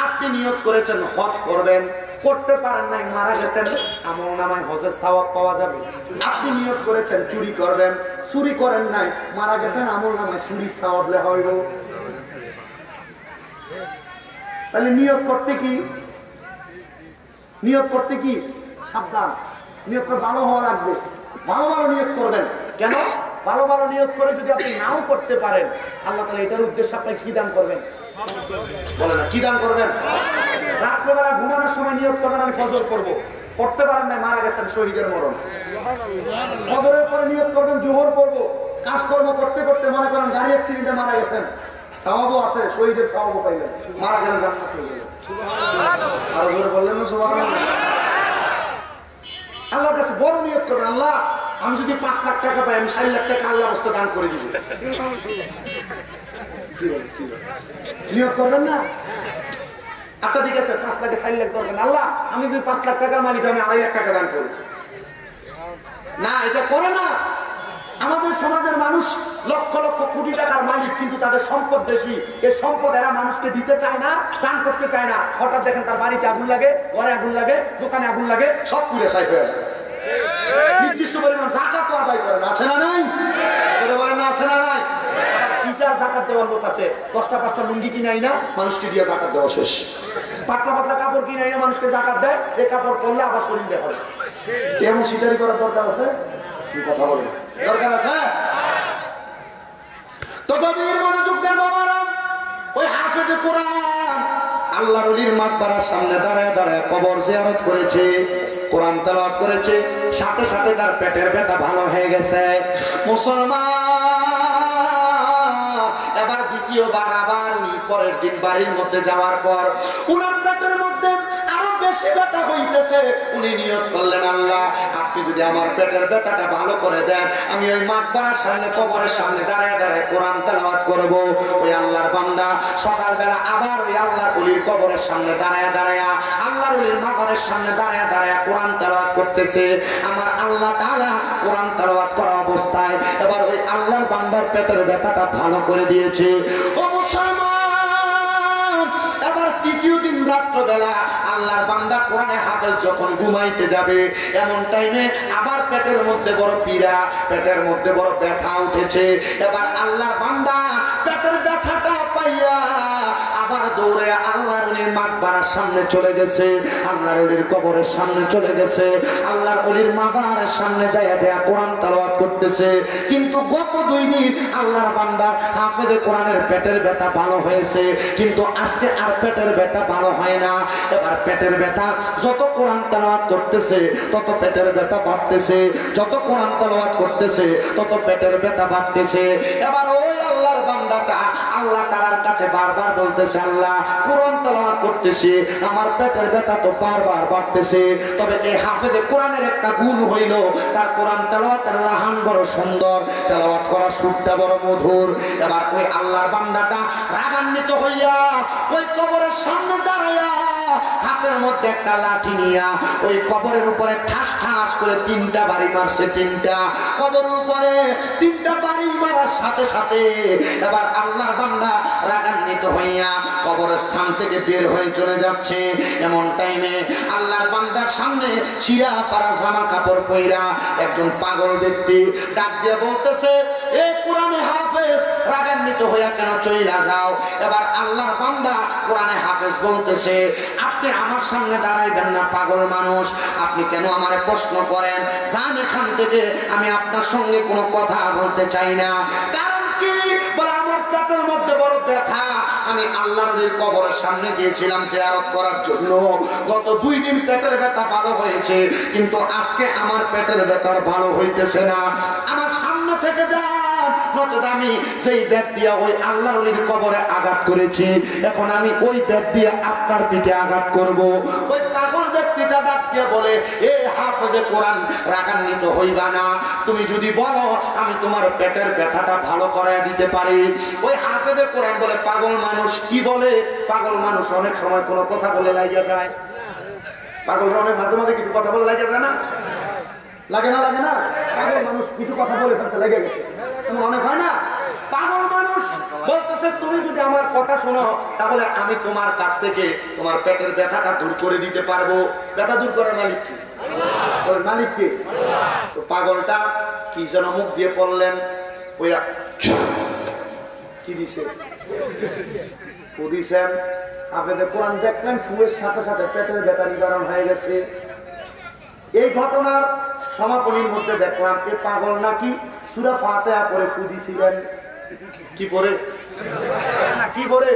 আপনি নিয়ত করেছেন হজ করবেন, করতে পারেন নাই, মারা গেছেন, আমলনামায় হজের সওয়াব পাওয়া যাবে। আপনি নিয়ত করেছেন চুরি করবেন, চুরি করেন নাই, মারা গেছেন, আমলনামায় চুরির সওয়াব লেখা হইল। তাহলে নিয়ত করতে কি, নিয়ত করতে কি সাবধান, নিয়ত করে ভালো হওয়া লাগবে। ভালো ভালো নিয়ত করবেন। কেন? ভালো ভালো নিয়ত করে যদি আপনি নাও করতে পারেন, আল্লাহ তাআলা এটার উদ্দেশ্যে আপনাকে কি দান করবেন? বলে না, কি দান করবেন? রাত্রেবেলা ঘুমানোর সময় নিয়ত করবেন আমি ফজর করব, পড়তে পারেন না, মারা গেছেন, শহীদের মরণ। ফজরের পরে নিয়ত করবেন জোহর করব, কাজকর্ম করতে করতে মনে করেন গাড়ি অ্যাক্সিডেন্টে মারা গেছেন, সওয়াবও আছে, শহীদের সওয়াবও পাইলেন, মারা গেলে জান্নাত হয়ে গেল। আরো জোরে বললেন না সুবহানাল্লাহ। আল্লাহর কাছে বড় নিয়ত করবেন, আল্লাহ আমি যদি 5 লাখ টাকা পাই, আমি 4 লাখ টাকা আল্লাহর রাস্তায় দান করে দিব। নিয়ত করবেন না? আচ্ছা ঠিক আছে, 5 লাখে 4 লাখ করবেন, আল্লাহ আমি যদি 5 লাখ টাকার মালিক, আমি 2.5 লাখ টাকা দান করব। না, এটা করে না। আমাদের সমাজের মানুষ লক্ষ লক্ষ কোটি টাকার মালিক, কিন্তু তাদের সম্পদ বেশি। এই সম্পদ এরা মানুষকে দিতে চায় না, দান করতে চায় না। হঠাৎ দেখেন তার বাড়িতে আগুন লাগে, ঘরে আগুন লাগে, দোকানে আগুন লাগে, সব পুড়ে ছাই হয়ে যায়। নির্দিষ্ট পরিমাণ যাকাত আদায় করে না, আছে না নাই? বলেন না, আছে না নাই? সিটার যাকাত দেওয়ার লোক আছে, 10টা 5টা লুঙ্গি কিনাই না, মানুষকে দিয়ে যাকাত দেওয়া শেষ। পাতলা পাতলা কাপড় কিনাই না, মানুষকে যাকাত দেয়, এই কাপড় পরলে আবার শরীর দেখা যায়। এমন সিটারি করার দরকার আছে? কি কথা বলেন, দরকার আছে? তো গভীর মনোযোগ দেন বাবারা। ওই হাফেজে কোরআন আল্লাহর ওলির মাকবারার সামনে দাঁড়ায় দাঁড়ায় কবর জিয়ারত করেছে, কোরআন তেলাওয়াত করেছে, সাথে সাথে তার পেটের ব্যথা ভালো হয়ে গেছে। মুসলমান এবার দ্বিতীয়বার আবার উনি পরের দিন বাড়ির মধ্যে যাওয়ার পর উনার পেটের মধ্যে আরো বেশি ব্যথা হইতেছে। উনি নিয়ত করলেন, আল্লাহ আপনি যদি আমার পেটের ব্যথাটা ভালো করে দেন, আমি ওই মাকবারার সামনে, কবরের সামনে দাঁড়ায় দাঁড়ায় কোরআন তেলাওয়াত করব। ওই আল্লাহর বান্দা সকালবেলা আবার ওই আল্লাহর ওলির কবরের সামনে দাঁড়ায় দাঁড়ায়, আল্লাহর ওলির মাকবারের সামনে দাঁড়ায় দাঁড়ায় কোরআন তেলাওয়াত করতেছে। আমার আল্লাহ তাআলা কোরআন তেলাওয়াত করা অবস্থায় এবার ওই আল্লাহর বান্দার পেটের ব্যথাটা ভালো করে দিয়েছে। ও মুসলমান, এবার তৃতীয় দিন রাত্রবেলা আল্লাহর বান্দা কোরআনে হাফেজ যখন ঘুমাইতে যাবে, এমন টাইমে আবার পেটের মধ্যে বড় পীড়া, পেটের মধ্যে বড় ব্যথা উঠেছে। এবার আল্লাহর বান্দা পেটের ব্যথাটা পাইয়া আবার দৌড়ে আল্লাহর ওলির মাকবারার সামনে চলে গেছে, আল্লাহর ওলির কবরের সামনে চলে গেছে, আল্লাহর ওলির মাকবারার সামনে যাইয়া যাইয়া কোরআন তেলাওয়াত করতেছে। কিন্তু গত 2 দিন আল্লাহর বান্দা হাফেজে কোরআনের পেটের ব্যথা ভালো হয়েছে, কিন্তু আজকে আর পেটের ব্যথা ভালো হয় না। এবার পেটের ব্যথা, যত কোরআন তেলাওয়াত করতেছে তত পেটের ব্যথা বাড়তেছে, যত কোরআন তেলাওয়াত করতেছে তত পেটের ব্যথা বাড়তেছে। এবার ওই আল্লাহর বান্দাটা আল্লাহ তাআলার কাছে বারবার বলতেছে, আল্লাহ কোরআন তেলাওয়াত করতেছি, আমার পেটের ব্যথা তো বারবার বাড়তেছে। তবে এই হাফেজে কোরআনের একটা গুণ হইল, তার কোরআন তেলাওয়াতের লাহান বড় সুন্দর, তেলাওয়াত করার সুরটা বড় মধুর। এবার ওই আল্লাহর বান্দাটা রাগান্বিত হইয়া ওই কবরের সামনে দাঁড়াইয়া হাতের মধ্যে একটা লাঠি নিয়া ওই কবরের উপরে ঠাস ঠাস করে 3টা বাড়ি মারছে। 3টা কবরের উপরে 3টা বাড়ি মারার সাথে সাথে এবার আল্লাহর বান্দা রাগান্বিত হইয়া কবরস্থান থেকে বের হয়ে চলে যাচ্ছে। এমন টাইমে আল্লাহর বান্দার সামনে ছিঁড়া পাড়া জামা কাপড় পইরা একজন পাগল ব্যক্তি ডাক দিয়ে বলতেছে, এ কোরআনে হাফেজ, রাগান্বিত হইয়া কেন চইলা যাও? এবার আল্লাহর বান্দা কোরআনে হাফেজ বলতেছে, আপনি আমার সামনে দাঁড়াইবেন না পাগল মানুষ, আপনি কেন আমারে প্রশ্ন করেন? যান এখান থেকে, আমি আপনার সঙ্গে কোনো কথা বলতে চাই না। কারণ কি? বলে আমার পেটের মধ্যে বড় ব্যথা, আমি আল্লাহর ওলির কবরের সামনে গিয়েছিলাম জিয়ারত করার জন্য। গত 2 দিন পেটের ব্যথা ভালো হয়েছে, কিন্তু আজকে আমার পেটের ব্যথা ভালো হইতেছে না। আমার সামনে থেকে যান, নচেত আমি সেই ব্যাগ দিয়ে ওই আল্লাহর ওলির কবরে আঘাত করেছি, এখন আমি ওই ব্যাগ দিয়ে আপনার পিঠে আঘাত করব। ওই পাগল ব্যক্তিটা ডাক দিয়ে বলে, এ হাফেজে কোরআন, রাগান্বিত হইবা না, তুমি যদি বলো আমি তোমার পেটের ব্যথাটা ভালো করে দিতে পারি। ওই হাফেজে কোরআন বলে, পাগল মানুষ কি বলে? পাগল মানুষ অনেক সময় কোনো কথা বলে লাগিয়ে যায়। পাগল অনেক মাঝে মাঝে কিছু কথা বলে লাগিয়ে যায় না? লাগে না? লাগে না? পাগল মানুষ কিছু কথা বলে ফেলছে, লেগে গেছে, অনেক হয় না? পাগল মানুষ বলতেছে, তুমি যদি আমার কথা শোনো তাহলে আমি তোমার কাছ থেকে তোমার পেটের ব্যথাটা দূর করে দিতে পারবো। ব্যথা দূর করার মালিক কি? মালিক কি? তো পাগলটা কি যেন মুখ দিয়ে পড়লেন, ওইরা কি দিছে, ফু দিছেন। হাফেজে কোরআন দেখলেন, ফুয়ের সাথে সাথে পেটের ব্যথা নিবারণ হয়ে গেছে। এই ঘটনার সমাপনীর মধ্যে দেখলাম এ পাগল নাকি সূরা ফাতিহা পড়ে ফু দিছিলেন। কি পড়ে? কি পড়ে?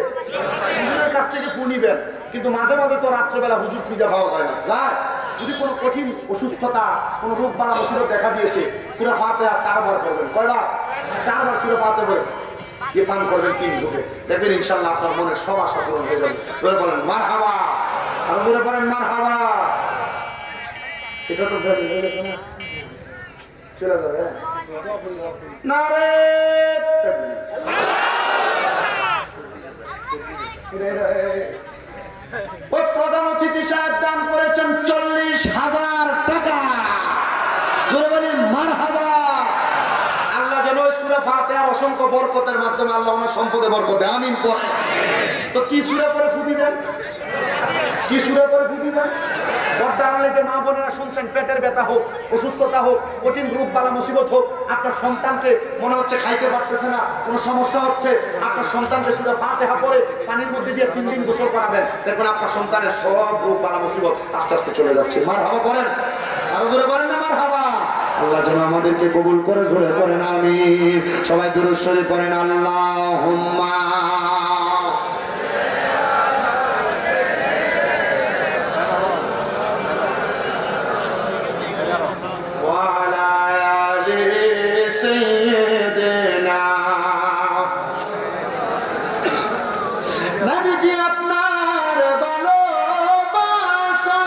হুজুরের কাছ থেকে ফু নিবেন, কিন্তু মাঝে মাঝে তো রাত্রেবেলা হুজুর খুঁজে পাওয়া যায় না। যায় যদি কোনো কঠিন অসুস্থতা, কোনো রোগ বালা মুসিবত দেখা দিয়েছে, সূরা ফাতিহা 4 বার পড়বেন। কয়বার? 4 বার সূরা ফাতিহা পড়ে দিয়ে পান করবেন 3 ঢোকে, দেখবেন ইনশাআল্লাহ আপনার মনের সব আশা পূরণ হয়ে যাবে। বলে বলেন মারহাবা, আর বলে বলেন মারহাবা। এটা তো হয়ে গেছে না, চলে যাবে না রে। ওই প্রধান অতিথি সাহেব দান করেছেন 40,000 টাকা। জোরে বলি মারহাবা। আল্লাহ যেন সূরা ফাতিহার অসংখ্য বরকতের মাধ্যমে আল্লাহ ওনার সম্পদে বরকত দেয়, আমিন পড়ে। তো কি সূরা করে ফু দিবেন? কি সূরা করে ফু দিবেন? বর্দারালে যে মা বোনেরা শুনছেন, পেটের ব্যথা হোক, অসুস্থতা হোক, কঠিন রোগ বালা মুসিবত হোক, আপনার সন্তানকে মনে হচ্ছে খাইতে পারতেছে না, কোনো সমস্যা হচ্ছে, আপনার সন্তানকে সূরা ফাতিহা পড়ে পানির মধ্যে দিয়ে 3 দিন গোসল করাবেন, দেখবেন আপনার সন্তানের সব রোগ বালা মুসিবত আস্তে আস্তে চলে যাচ্ছে। মারহাবা বলেন, আরো জোরে বলেন না মারহাবা। আল্লাহ যেন আমাদেরকে কবুল করে, জোরে করেন আমিন। সবাই দুরূদ শরীফ পড়েন, আল্লাহুম্মা নবীজি আপনার ভালোবাসা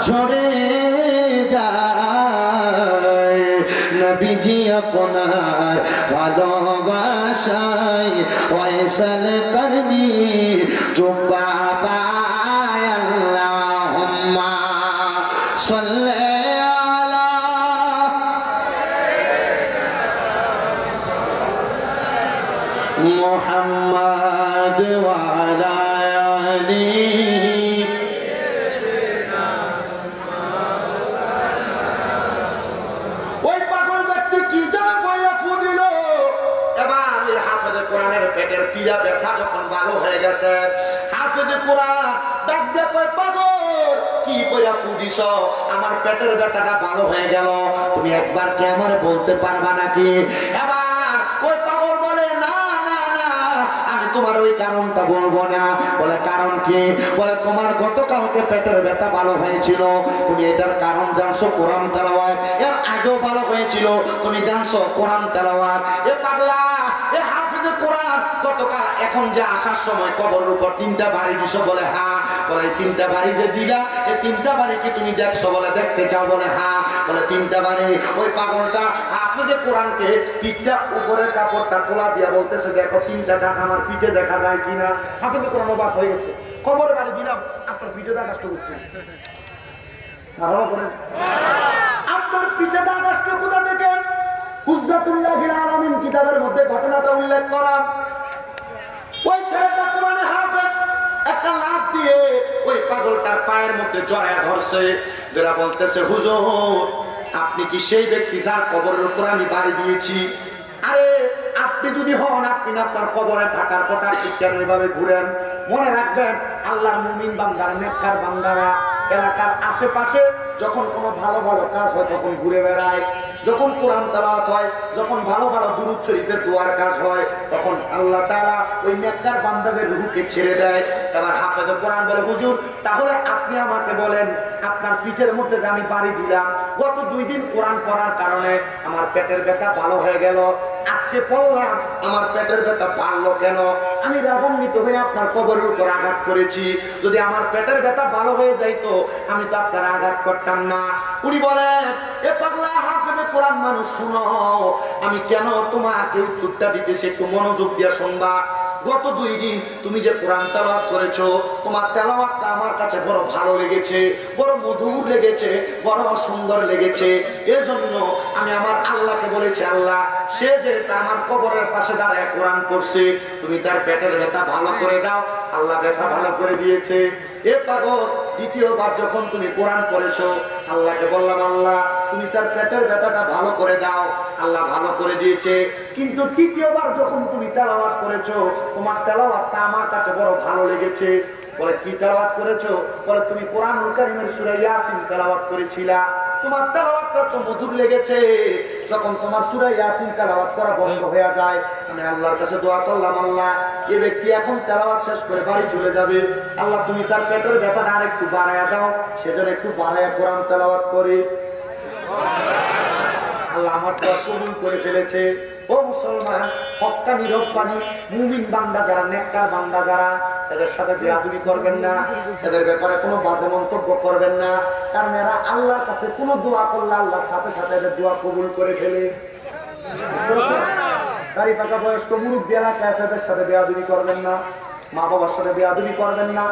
ঝরে যায় নবীজি আপনার ভালোবাসায় ওয়াইসাল করনি জুব্বা পায় আল্লাহুম্মা সাল্লি আলা মুহাম্মাদ ওয়া আলা আলিহি কোরআনের পেটের পীড়া ব্যথা যখন ভালো হয়ে গেছে হাফেজে কোরআন ডাক দিয়ে কয় পাগল কি কইরা ফু দিছ আমার পেটের ব্যথাটা ভালো হয়ে গেল তুমি একবার কি আমারে বলতে পারবা নাকি এবার ওই পাগল বলে না না না আমি তোমার ওই কারণটা বলবো না বলে কারণ কি বলে তোমার গতকালকে পেটের ব্যথা ভালো হয়েছিল তুমি এটার কারণ জানছো কোরআন তেলাওয়াত এর আগেও ভালো হয়েছিল তুমি জানছো কোরআন তেলাওয়াত এ পাগলা এ হাফেজে কোরআন গতকাল এখন যে আসার সময় কবরের উপর 3টা বাড়ি দিছো বলে হ্যাঁ বলে 3টা বাড়ি যে দিলা এই 3টা বাড়ি কি তুমি দেখছো বলে দেখতে চাও বলে হ্যাঁ বলে 3টা বাড়ি ওই পাগলটা হাফেজে কোরআনকে পিঠটা উপরের কাপড়টা তোলা দিয়া বলতেছে দেখো 3টা দাগ আমার পিঠে দেখা যায় কিনা হাফেজে কোরআন অবাক হয়ে গেছে কবরে বাড়ি দিলাম আপনার পিঠে দাগ আসতে উঠছে আপনার পিঠে দাগ আসতে কোথা থেকে হুজরাতুল্লাহিল আলামিন কিতাবের মধ্যে ঘটনাটা উল্লেখ করা ওই ছেলেটা কোরআনে হাফেজ একটা লাফ দিয়ে ওই পাগলটার পায়ের মধ্যে জড়ায়া ধরছে যারা বলতেছে হুজুর আপনি কি সেই ব্যক্তি যার কবরের উপর আমি বাড়ি দিয়েছি আরে আপনি যদি হন আপনি আপনার কবরে থাকার কথা আপনি কেন এভাবে ঘুরেন মনে রাখবেন আল্লাহর মুমিন বান্দার নেককার বান্দারা এলাকার আশেপাশে যখন কোনো ভালো ভালো কাজ হয় তখন ঘুরে বেড়ায় যখন কোরআন তেলাওয়াত হয় যখন ভালো ভালো দুরূদ শরীফের দোয়ার কাজ হয় তখন আল্লাহ তাআলা ওই নেককার বান্দাদের রূহকে ছেড়ে দেয় এবার হাফেজে কোরআন বলে হুজুর তাহলে আপনি আমাকে বলেন আপনার পিঠের মধ্যে যে আমি বাড়ি দিলাম গত 2 দিন কোরআন পড়ার কারণে আমার পেটের ব্যথা ভালো হয়ে গেল আজকে পড়লাম আমার পেটের ব্যথা বাড়লো কেন আমি রাগান্বিত হয়ে আপনার কবরের উপর আঘাত করেছি যদি আমার পেটের ব্যথা ভালো হয়ে যাইতো আমি তো আপনার আঘাত করতাম না উনি বলেন এ পাগলা হাফেজে কোরআন মানুষ শুনো আমি কেন তোমাকে উত্তরটা দিতেছি একটু মনোযোগ দিয়ে শুনবা গত 2 দিন তুমি যে কোরআন তেলাওয়াত করেছো তোমার তেলাওয়াতটা আমার কাছে বড় ভালো লেগেছে বড় মধুর লেগেছে বড় সুন্দর লেগেছে এজন্য আমি আমার আল্লাহকে বলেছি আল্লাহ সে যে আমার কবরের পাশে দাঁড়ায় কোরআন পড়ছে তুমি তার পেটের ব্যথা ভালো করে দাও আল্লাহ ব্যথা ভালো করে দিয়েছে এ পাগল দ্বিতীয়বার যখন তুমি কোরআন পড়েছো আল্লাহকে বললাম আল্লাহ তুমি তার পেটের ব্যথাটা ভালো করে দাও আল্লাহ ভালো করে দিয়েছে কিন্তু তৃতীয়বার যখন তুমি তেলাওয়াত করেছো তোমার তেলাওয়াতটা আমার কাছে বড় ভালো লেগেছে বলে কি তেলাওয়াত করেছো বলে তুমি কোরআনুল কারীমের সূরা ইয়াসিন তেলাওয়াত করেছিলা তোমার তেলাওয়াতটা তো মধুর লেগেছে যখন তোমার সূরা ইয়াসিন তেলাওয়াত করা বন্ধ হয়ে যায় আমি আল্লাহর কাছে দোয়া করলাম আল্লাহ এই ব্যক্তি এখন তেলাওয়াত শেষ করে বাড়ি চলে যাবে আল্লাহ তুমি তার পেটের ব্যথাটা আরেকটু বাড়ায়া দাও সেজন্য একটু বাড়ায়া কোরআন তেলাওয়াত করে আল্লাহ আমার দোয়া কবুল করে ফেলেছে ও মুসলমান হক্কানি রব্বানি মুমিন বান্দা যারা নেককার বান্দা যারা এদের সাথে বেয়াদবি করবেন না এদের ব্যাপারে কোনো বাজে মন্তব্য করবেন না কারণ এরা আল্লাহর কাছে কোনো দোয়া করলে আল্লাহর সাথে সাথে এদের দোয়া কবুল করে ফেলে দাড়ি পাকা বয়স্ক মুরব্বী এলাকায় আছে এদের সাথে বেয়াদবি করবেন না মা বাবার সাথে বেয়াদবি করবেন না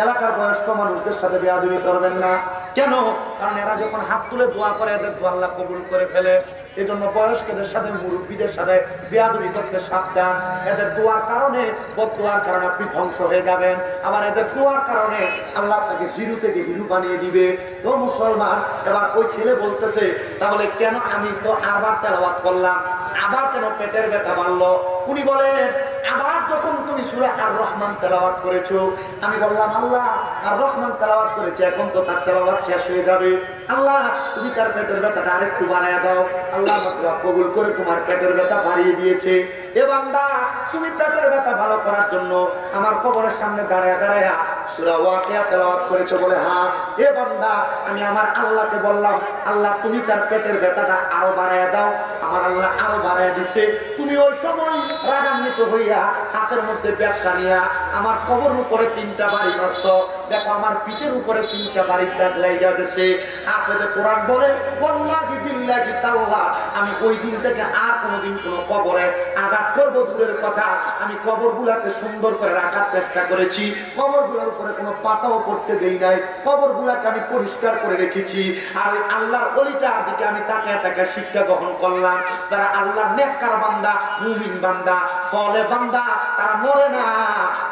এলাকার বয়স্ক মানুষদের সাথে বেয়াদবি করবেন না কেন কারণ এরা যখন হাত তুলে দোয়া করে এদের দোয়া আল্লাহ কবুল করে ফেলে এজন্য বয়স্কদের সাথে মুরব্বীদের সাথে বেয়াদবি করতে সাবধান এদের দোয়ার কারণে বদদোয়ার কারণে আপনি ধ্বংস হয়ে যাবেন আবার এদের দোয়ার কারণে আল্লাহ আপনাকে জিরো থেকে হিরো বানিয়ে দিবে ও মুসলমান এবার ওই ছেলে বলতেছে তাহলে কেন আমি তো আবার তেলাওয়াত করলাম আবার কেন পেটের ব্যথা বাড়লো উনি বলেন আবার যখন তুমি সূরা আর রহমান তেলাওয়াত করেছো আমি বললাম আল্লাহ আর রহমান তেলাওয়াত করেছি এখন তো তার তেলাওয়াত শেষ হয়ে যাবে আল্লাহ তুমি তার পেটের ব্যথাটা আরেকটু বাড়ায়া দাও আল্লাহ কবুল করে তোমার পেটের ব্যথা বাড়িয়ে দিয়েছে এ বান্দা তুমি পেটের ব্যথা ভালো করার জন্য আমার কবরের সামনে দাঁড়ায়া দাঁড়ায়া সূরা ওয়াকিয়া তেলাওয়াত করেছো বলে হ্যাঁ এ বান্দা আমি আমার আল্লাহকে বললাম আল্লাহ তুমি তার পেটের ব্যথাটা আরো বাড়ায়া দাও আমার আল্লাহ আরো বাড়ায়া দিছে তুমি ওই সময় রাগান্বিত হইয়া হাতের মধ্যে ব্যাগটা নিয়া আমার কবর উপরে 3টা বাড়ি মারছ, দেখো আমার পিঠের উপরে 3টা বাড়ির দাগ লেগে গেছে। হাফেজে কোরআন বলে ওয়াল্লাহি বিল্লাহি তাআলা আমি ওই দিন থেকে আর কোনোদিন কোনো কবরে আঘাত করব দূরের কথা, আমি কবরগুলোকে সুন্দর করে রাখার চেষ্টা করেছি, কবরগুলোর উপরে কোনো পাতাও পড়তে দেই নাই, কবরগুলোকে আমি পরিষ্কার করে রেখেছি। আর ওই আল্লাহর ওলিটার দিকে আমি তাকে শিক্ষা গ্রহণ করলাম, তারা আল্লাহর নেককার বান্দা, মুমিন বান্দা, ফলে বান্দা, তারা মরে না,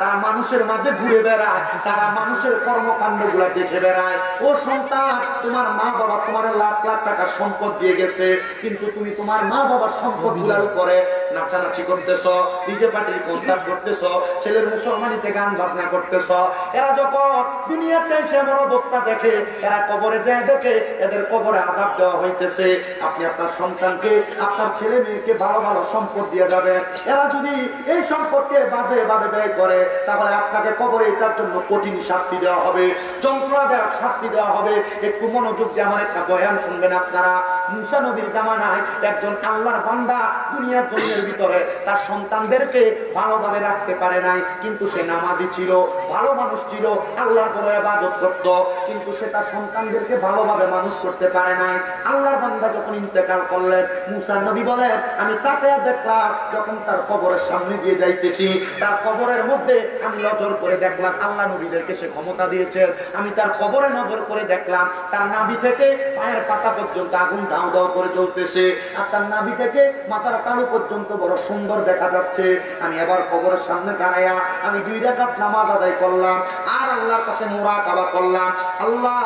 তারা মানুষের মাঝে ঘুরে বেড়ায়, তারা মানুষের কর্মকাণ্ডগুলা দেখে বেড়ায়। ও সন্তান, তোমার মা বাবা তোমার লাখ লাখ টাকার সম্পদ দিয়ে গেছে, কিন্তু তুমি তোমার মা বাবার সম্পদ গুলার উপরে নাচানাচি করতেছ, ডিজে পার্টির কনসার্ট করতেছ, ছেলের মুসলমানিতে গান বাজনা করতেছ। এরা যখন দুনিয়াতে এসে এমন অবস্থা দেখে, এরা কবরে যায় দেখে এদের কবরে আযাব দেওয়া হইতেছে। আপনি আপনার সন্তানকে, আপনার ছেলে মেয়েকে ভালো ভালো সম্পদ দিয়ে যাবেন, এরা যদি এই সম্পদকে বাজে ভাবে ব্যয় করে, তাহলে আপনাকে কবরে এটার জন্য কঠিন শাস্তি দেওয়া হবে, যন্ত্রণাদায়ক শাস্তি দেওয়া হবে। একটু মনোযোগ দিয়ে আমার একটা বয়ান শুনবেন আপনারা। মুসা নবীর জামানায় একজন আল্লাহর বান্দা দুনিয়ার জমিনের ভিতরে তার সন্তানদেরকে ভালোভাবে রাখতে পারে নাই, কিন্তু সে নামাজি ছিল, ভালো মানুষ ছিল, আল্লাহর বড় ইবাদত করত, কিন্তু সে তার সন্তানদেরকে ভালোভাবে মানুষ করতে পারে নাই। আল্লাহর বান্দা যখন ইন্তেকাল করলেন, মুসা নবী বলেন আমি তাকে দেখলাম যখন তার কবরের সামনে দিয়ে যাইতেছি, তার কবরের মধ্যে আমি নজর করে দেখলাম, আল্লাহ নবীদেরকে সে ক্ষমতা দিয়েছেন, আমি তার কবরে নজর করে দেখলাম তার নাভি থেকে পায়ের পাতা পর্যন্ত আগুন দাও দাও করে জ্বলতেছে, আর তার নাভি থেকে মাথার তালু পর্যন্ত বড় সুন্দর দেখা যাচ্ছে। আমি এবার কবরের সামনে দাঁড়াইয়া আমি 2 রাকাত নামাজ আদায় করলাম, আর আল্লাহর কাছে মুরাকাবা করলাম, আল্লাহ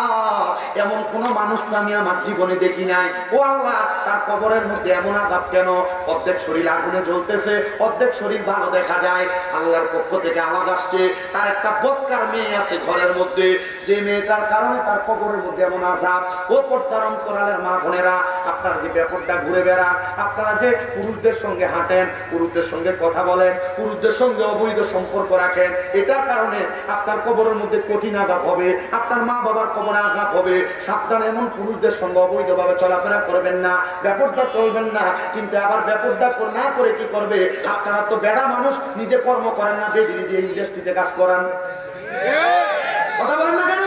এমন কোন মানুষ আমি আমার জীবনে দেখি নাই, ও আল্লাহ তার কবরের মধ্যে এমন আযাব কেন, অর্ধেক শরীর আগুনে জ্বলতেছে, অর্ধেক শরীর ভালো দেখা যায়। আল্লাহর পক্ষ থেকে আওয়াজ আসছে, তার একটা বদকার মেয়ে আছে ঘরের মধ্যে, যে মেয়েটার কারণে তার কবরের মধ্যে এমন আযাব। ও পর্দার অন্তরালের মা বোনেরা, আপনারা যে ব্যাপারটা ঘুরে বেড়ান, আপনারা যে পুরুষদের সঙ্গে হাঁটেন, পুরুষদের সঙ্গে কথা বলেন, পুরুষদের সঙ্গে অবৈধ সম্পর্ক রাখেন, এটার কারণে আপনার কবরের মধ্যে কঠিন আযাব হবে, আপনার মা বাবার কবরে আযাব হবে। সাবধান, এমন পুরুষদের সঙ্গে অবৈধভাবে চলাফেরা করবেন না, ব্যাপারটা চলবেন না। কিন্তু আবার ব্যাপারটা না করে কি করবে, আপনারা তো বেড়া মানুষ, নিজে কর্ম করেন না, বেদিনী দিয়ে ইন্ডাস্ট্রিতে কাজ করান, কথা বলেন না কেন?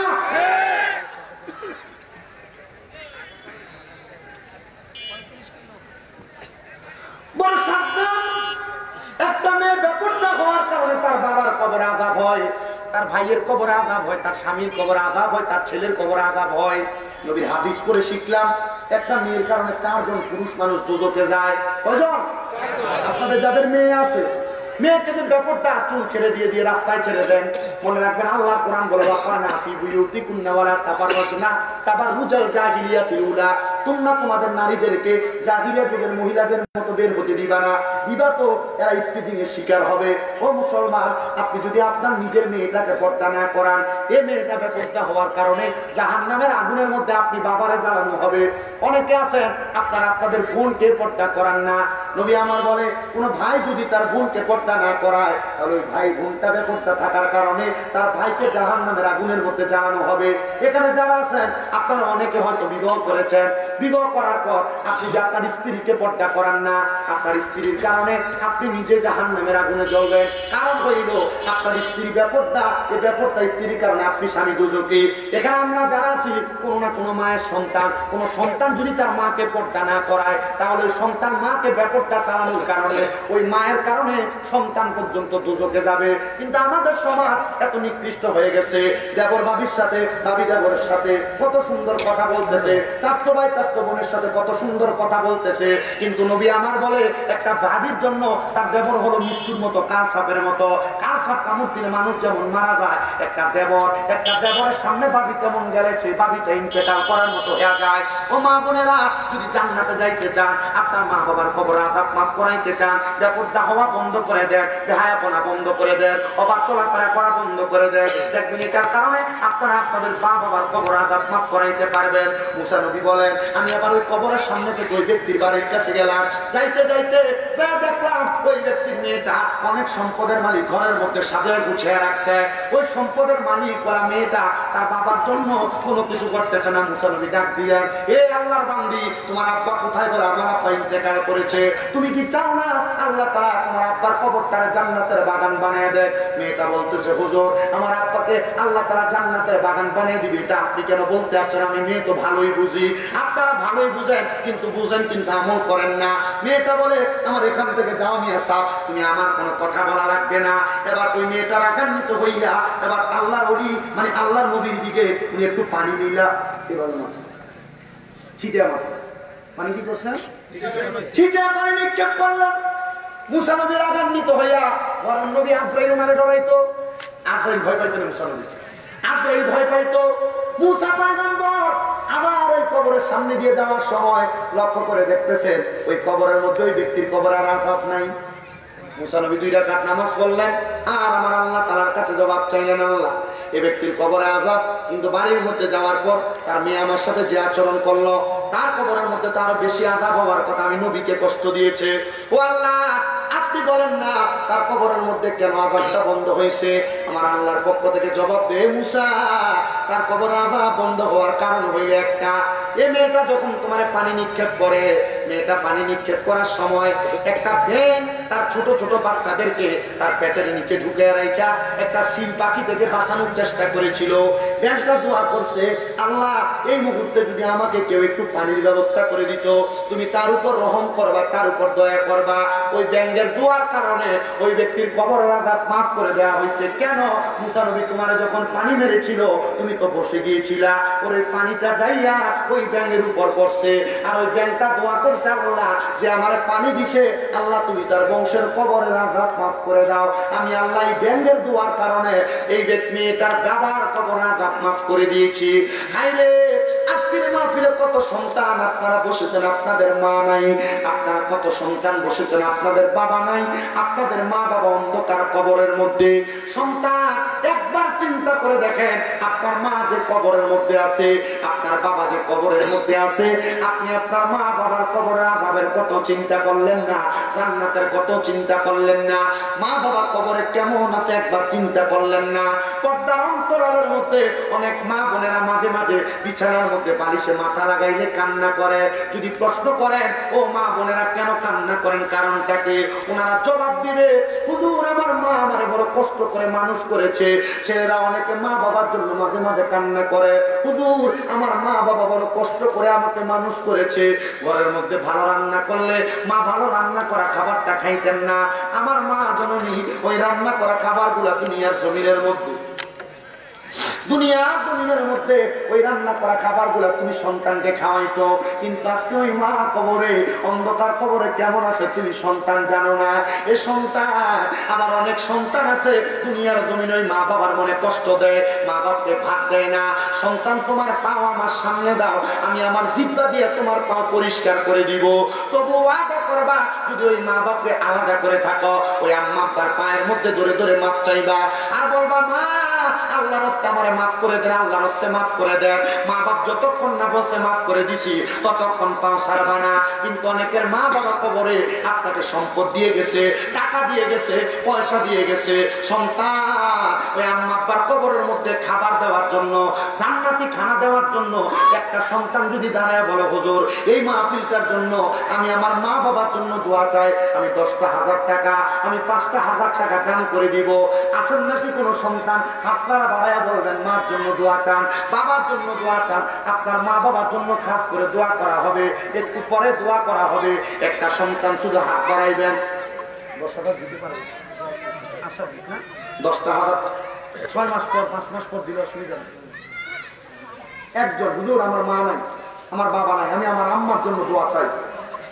বড় সাবধান, একটা মেয়ে ব্যাপারটা হওয়ার কারণে তার বাবার কবরে আযাব হয়, তার ভাইয়ের কবরে আযাব হয়, তার স্বামীর কবরে আযাব হয়, তার ছেলের কবরে আযাব হয়। নবীর হাদিস করে শিখলাম, একটা মেয়ের কারণে 4 জন পুরুষ মানুষ দোজখে যায়। কয়জন? আপনাদের যাদের মেয়ে আছে, মেয়েকে যে ব্যাপারটা চুল ছেড়ে দিয়ে রাস্তায় ছেড়ে দেন, মনে রাখবেন আল্লাহ কোরআন বলে তোমরা তোমাদের নারীদেরকে জাহিলিয়া যুগের মহিলাদের মতো বের হতে দিবা না, দিবা তো এরা ইফতিজিংয়ের শিকার হবে। ও মুসলমান, আপনি যদি আপনার নিজের মেয়েটাকে পর্দা না করান, এই মেয়েটা বেপর্দা হওয়ার কারণে জাহান্নামের আগুনের মধ্যে আপনি বাবারে জ্বালানো হবে। অনেকে আছেন আপনারা আপনাদের বোনকে পর্দা করান না। নবী আমার বলে, কোন ভাই যদি তার বোনকে পর্দা না করায়, তাহলে ওই ভাই বোনটা বেপর্দা থাকার কারণে তার ভাইকে জাহান্নামের আগুনের মধ্যে জ্বালানো হবে। এখানে যারা আছেন আপনারা অনেকে হয়তো বিবাহ করেছেন, বিবাহ করার পর আপনি যে আপনার স্ত্রীকে পর্দা করান না, আপনার স্ত্রীর কারণে আপনি নিজে জাহান্নামের আগুনে জ্বলবেন। কারণ হইল আপনার স্ত্রী বেপর্দা, এই বেপর্দা স্ত্রীর কারণে আপনি স্বামী দুজকি। এখানে আমরা যারা আছি, কোনো না কোনো মায়ের সন্তান, কোনো সন্তান যদি তার মাকে পর্দা না করায়, তাহলে ওই সন্তান মাকে বেপর্দা চালানোর কারণে ওই মায়ের কারণে সন্তান পর্যন্ত দুজকে যাবে। কিন্তু আমাদের সমাজ এত নিকৃষ্ট হয়ে গেছে, দেবর ভাবির সাথে, ভাবি দেবরের সাথে কত সুন্দর কথা বলতেছে, চাচতো ভাই চাচতো বোনের সাথে কত সুন্দর কথা বলতেছে, কিন্তু নবী আমার বলে একটা ভাবির জন্য তার দেবর হলো মৃত্যুর মতো, কাল সাপের মতো। কাল সাপ কামড় দিলে মানুষ যেমন মারা যায়, একটা দেবরের সামনে ভাবি তেমন গেলে সেই ভাবিটা ইন্তেকাল করার মতো হয়ে যায়। ও মা বোনেরা, যদি জান্নাতে যাইতে চান, আপনার মা বাবার কবর আযাব মাফ করাইতে চান, বেপরদা হওয়া বন্ধ করে দেন, বেহায়াপনা বন্ধ করে দেন, অবাক চলাফেরা করা বন্ধ করে দেন, দেখবেন এটার কারণে আপনারা আপনাদের মা বাবার কবর আযাব মাফ করাইতে পারবেন। মুসা নবী বলেন, আমি আবার ওই কবরের সামনে থেকে ওই ব্যক্তির বাড়ির কাছে গেলাম, যাইতে যাইতে যা দেখলাম ওই ব্যক্তির মেয়েটা অনেক সম্পদের মালিক, ঘরের মধ্যে মধ্যে সাজায় গুছিয়ে রাখছে। ওই সম্পদের মালিক ওরা মেয়েটা তার বাবার জন্য কোনো কিছু করতেছে না। মুসা নবী ডাক দিয়ে, এ আল্লাহর বান্দি, তোমার আব্বা কোথায়? বলে আমার আব্বা ইন্তেকাল করেছে। তুমি কি চাও না আল্লাহ তাআলা তোমার আব্বার কবরটারে জান্নাতের বাগান বানিয়ে দেয়? মেয়েটা বলতেছে, হুজুর আমার আব্বাকে আল্লাহ তাআলা জান্নাতের বাগান বানিয়ে দিবে, এটা আপনি কেন বলতে আসছেন? আমি মেয়ে তো ভালোই বুঝি। আপনারা ভালোই বুঝেন, কিন্তু বুঝেন কিন্তু আমল করেন না। মেয়েটা বলে, আমার এখান থেকে যাও মিয়া সাহেব, তুমি আমার কোনো কথা বলা লাগবে না। এবার ওই মেয়েটা রাগান্বিত হইয়া এবার আল্লাহর ওলি মানে আল্লাহর নবীর দিকে উনি একটু পানি নিলা, এবার মাছ ছিটা মাছ মানে কি করছেন, ছিটা পানি নিক্ষেপ করলেন। মুসা নবী রাগান্বিত হইয়া বরং নবী আজরাইল মানে ডরাইতো। আজরাইল ভয় পাইতো না মুসা নবী, আজরাইল ভয় পাইতো। মুসা পয়গম্বর আবার ওই কবরের সামনে দিয়ে যাওয়ার সময় লক্ষ্য করে দেখতেছেন ওই কবরের মধ্যে ওই ব্যক্তির কবরে আর আযাব নাই। মুসা নবী 2 রাকাত নামাজ পড়লেন আর আমার আল্লাহ তাআলার কাছে জবাব চাইলেন, আল্লাহ এই ব্যক্তির কবরে আযাব, কিন্তু বাড়ির মধ্যে যাওয়ার পর তার মেয়ে আমার সাথে যে আচরণ করলো তার কবরের মধ্যে তার বেশি আযাব হওয়ার কথা, আমি নবীকে কষ্ট দিয়েছে। ও আল্লাহ আপনি বলেন না তার কবরের মধ্যে কেন আযাবটা বন্ধ হয়েছে? আমার আল্লাহর পক্ষ থেকে জবাব দে, মুসা তার কবরে আযাব বন্ধ হওয়ার কারণ হইল একটা, এই মেয়েটা যখন তোমার পানি নিক্ষেপ করে, মেয়েটা পানি নিক্ষেপ করার সময় একটা ব্যাঙ তার ছোট ছোট বাচ্চাদেরকে তার পেটের নিচে ঢুকে রাখা একটা সিল পাখি থেকে বাঁচানোর চেষ্টা করেছিল। ব্যাঙটা দোয়া করছে, আল্লাহ এই মুহূর্তে যদি আমাকে কেউ একটু পানির ব্যবস্থা করে দিত, তুমি তার উপর রহম করবা, তার উপর দয়া করবা। ওই ব্যাঙের দোয়ার কারণে ওই ব্যক্তির কবরের আযাব মাফ করে দেওয়া হয়েছে। কেন? মুসা নবী তোমার যখন পানি মেরেছিল তুমি তো বসে গিয়েছিলা, ওই পানিটা যাইয়া ওই ব্যাঙের উপর পড়ছে, আর ওই ব্যাঙটা দোয়া করছে, আল্লাহ যে আমার পানি দিছে, আল্লাহ তুমি তার বংশের কবরের আযাব মাফ করে দাও। আমি আল্লাহ এই ব্যাঙের দোয়ার কারণে এই মেয়েটার বাবার কবরের আযাব মাফ করে দিয়েছি। হায়রে আজকের মাহফিলে কত সন্তান আপনারা বসেছেন, আপনাদের মা নাই। আপনারা কত সন্তান বসেছেন, আপনাদের বাবা নাই। আপনাদের মা বাবা অন্ধকার কবরের মধ্যে। সন্তান একবার চিন্তা করে দেখেন, আপনার মা যে কবরের মধ্যে আছে, আপনার বাবা যে কবরের মধ্যে আছে, আপনি আপনার মা বাবার কবরের আযাবের কত চিন্তা করলেন না, জান্নাতের কত চিন্তা করলেন না, মা বাবা কবরে কেমন আছে একবার চিন্তা করলেন না। পর্দার অন্তরালের মধ্যে অনেক মা বোনেরা মাঝে মাঝে বিছানার মধ্যে বালিশে মাথা লাগাইলে কান্না করে। যদি প্রশ্ন করেন, ও মা বোনেরা কেন কান্না করেন, কারণটা কি? ওনারা জবাব দিবে, হুজুর আমার মা আমারে বড় কষ্ট করে মানুষ করেছে। ছেলেরা অনেকে মা বাবার জন্য মাঝে মাঝে কান্না করে, হুজুর আমার মা বাবা বড় কষ্ট করে আমাকে মানুষ করেছে। ঘরের মধ্যে ভালো রান্না করলে মা ভালো রান্না করা খাবারটা খাইতেন না। আমার মা জননী ওই রান্না করা খাবারগুলা দুনিয়ার জমিনের মধ্যে, দুনিয়ার জমিনের মধ্যে ওই রান্না করা খাবারগুলো তুমি সন্তানকে খাওয়াইতো, কিন্তু আজকে ওই মা কবরে, অন্ধকার কবরে কেমন আছে তুমি সন্তান জানো না। এই সন্তান আবার অনেক সন্তান আছে দুনিয়ার জমিনে ওই মা বাবার মনে কষ্ট দেয়, মা বাপকে ভাত দেয় না। সন্তান তোমার পাও আমার সামনে দাও, আমি আমার জিহ্বা দিয়ে তোমার পাও পরিষ্কার করে দিব। তবু আদা করবা, যদি ওই মা বাপকে আলাদা করে থাকো, ওই আম্মা আব্বার পায়ের মধ্যে ধরে ধরে মাপ চাইবা আর বলবা, মা আল্লাহ রাস্তা আমারে মাফ করে দেন, আল্লাহ রাস্তায় মাফ করে দেন। মা বাপ যতক্ষণ না বলছে মাফ করে দিছি ততক্ষণ পাও ছাড়বা না। কিন্তু অনেকের মা বাবা কবরে আপনাকে সম্পদ দিয়ে গেছে, টাকা দিয়ে গেছে, পয়সা দিয়ে গেছে। সন্তান ওই আম্মা আব্বার কবরের মধ্যে খাবার দেওয়ার জন্য, জান্নাতি খানা দেওয়ার জন্য একটা সন্তান যদি দাঁড়ায় বলে, হুজুর এই মাহফিলটার জন্য আমি আমার মা বাবার জন্য দোয়া চাই, আমি 10,000 টাকা, আমি 5,000 টাকা দান করে দিব। আসেন নাকি কোনো সন্তান আপনারা বাড়াইয়া বলবেন মার জন্য দোয়া চান, বাবার জন্য দোয়া চান। আপনার মা বাবার জন্য খাস করে দোয়া করা হবে, একটু পরে দোয়া করা হবে। একটা সন্তান শুধু হাত বাড়াইবেন, 10,000 দিতে পারেন, 10,000 6 মাস পর 5 মাস পর দিলে অসুবিধা নেই। একজন, হুজুর আমার মা নাই, আমার বাবা নাই, আমি আমার আম্মার জন্য দোয়া চাই,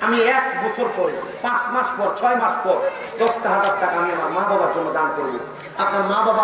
আমি 1 বছর পরে 5 মাস পর 6 মাস পর 10,000 টাকা আমি আমার মা বাবার জন্য দান করব। আপনার মা বাবা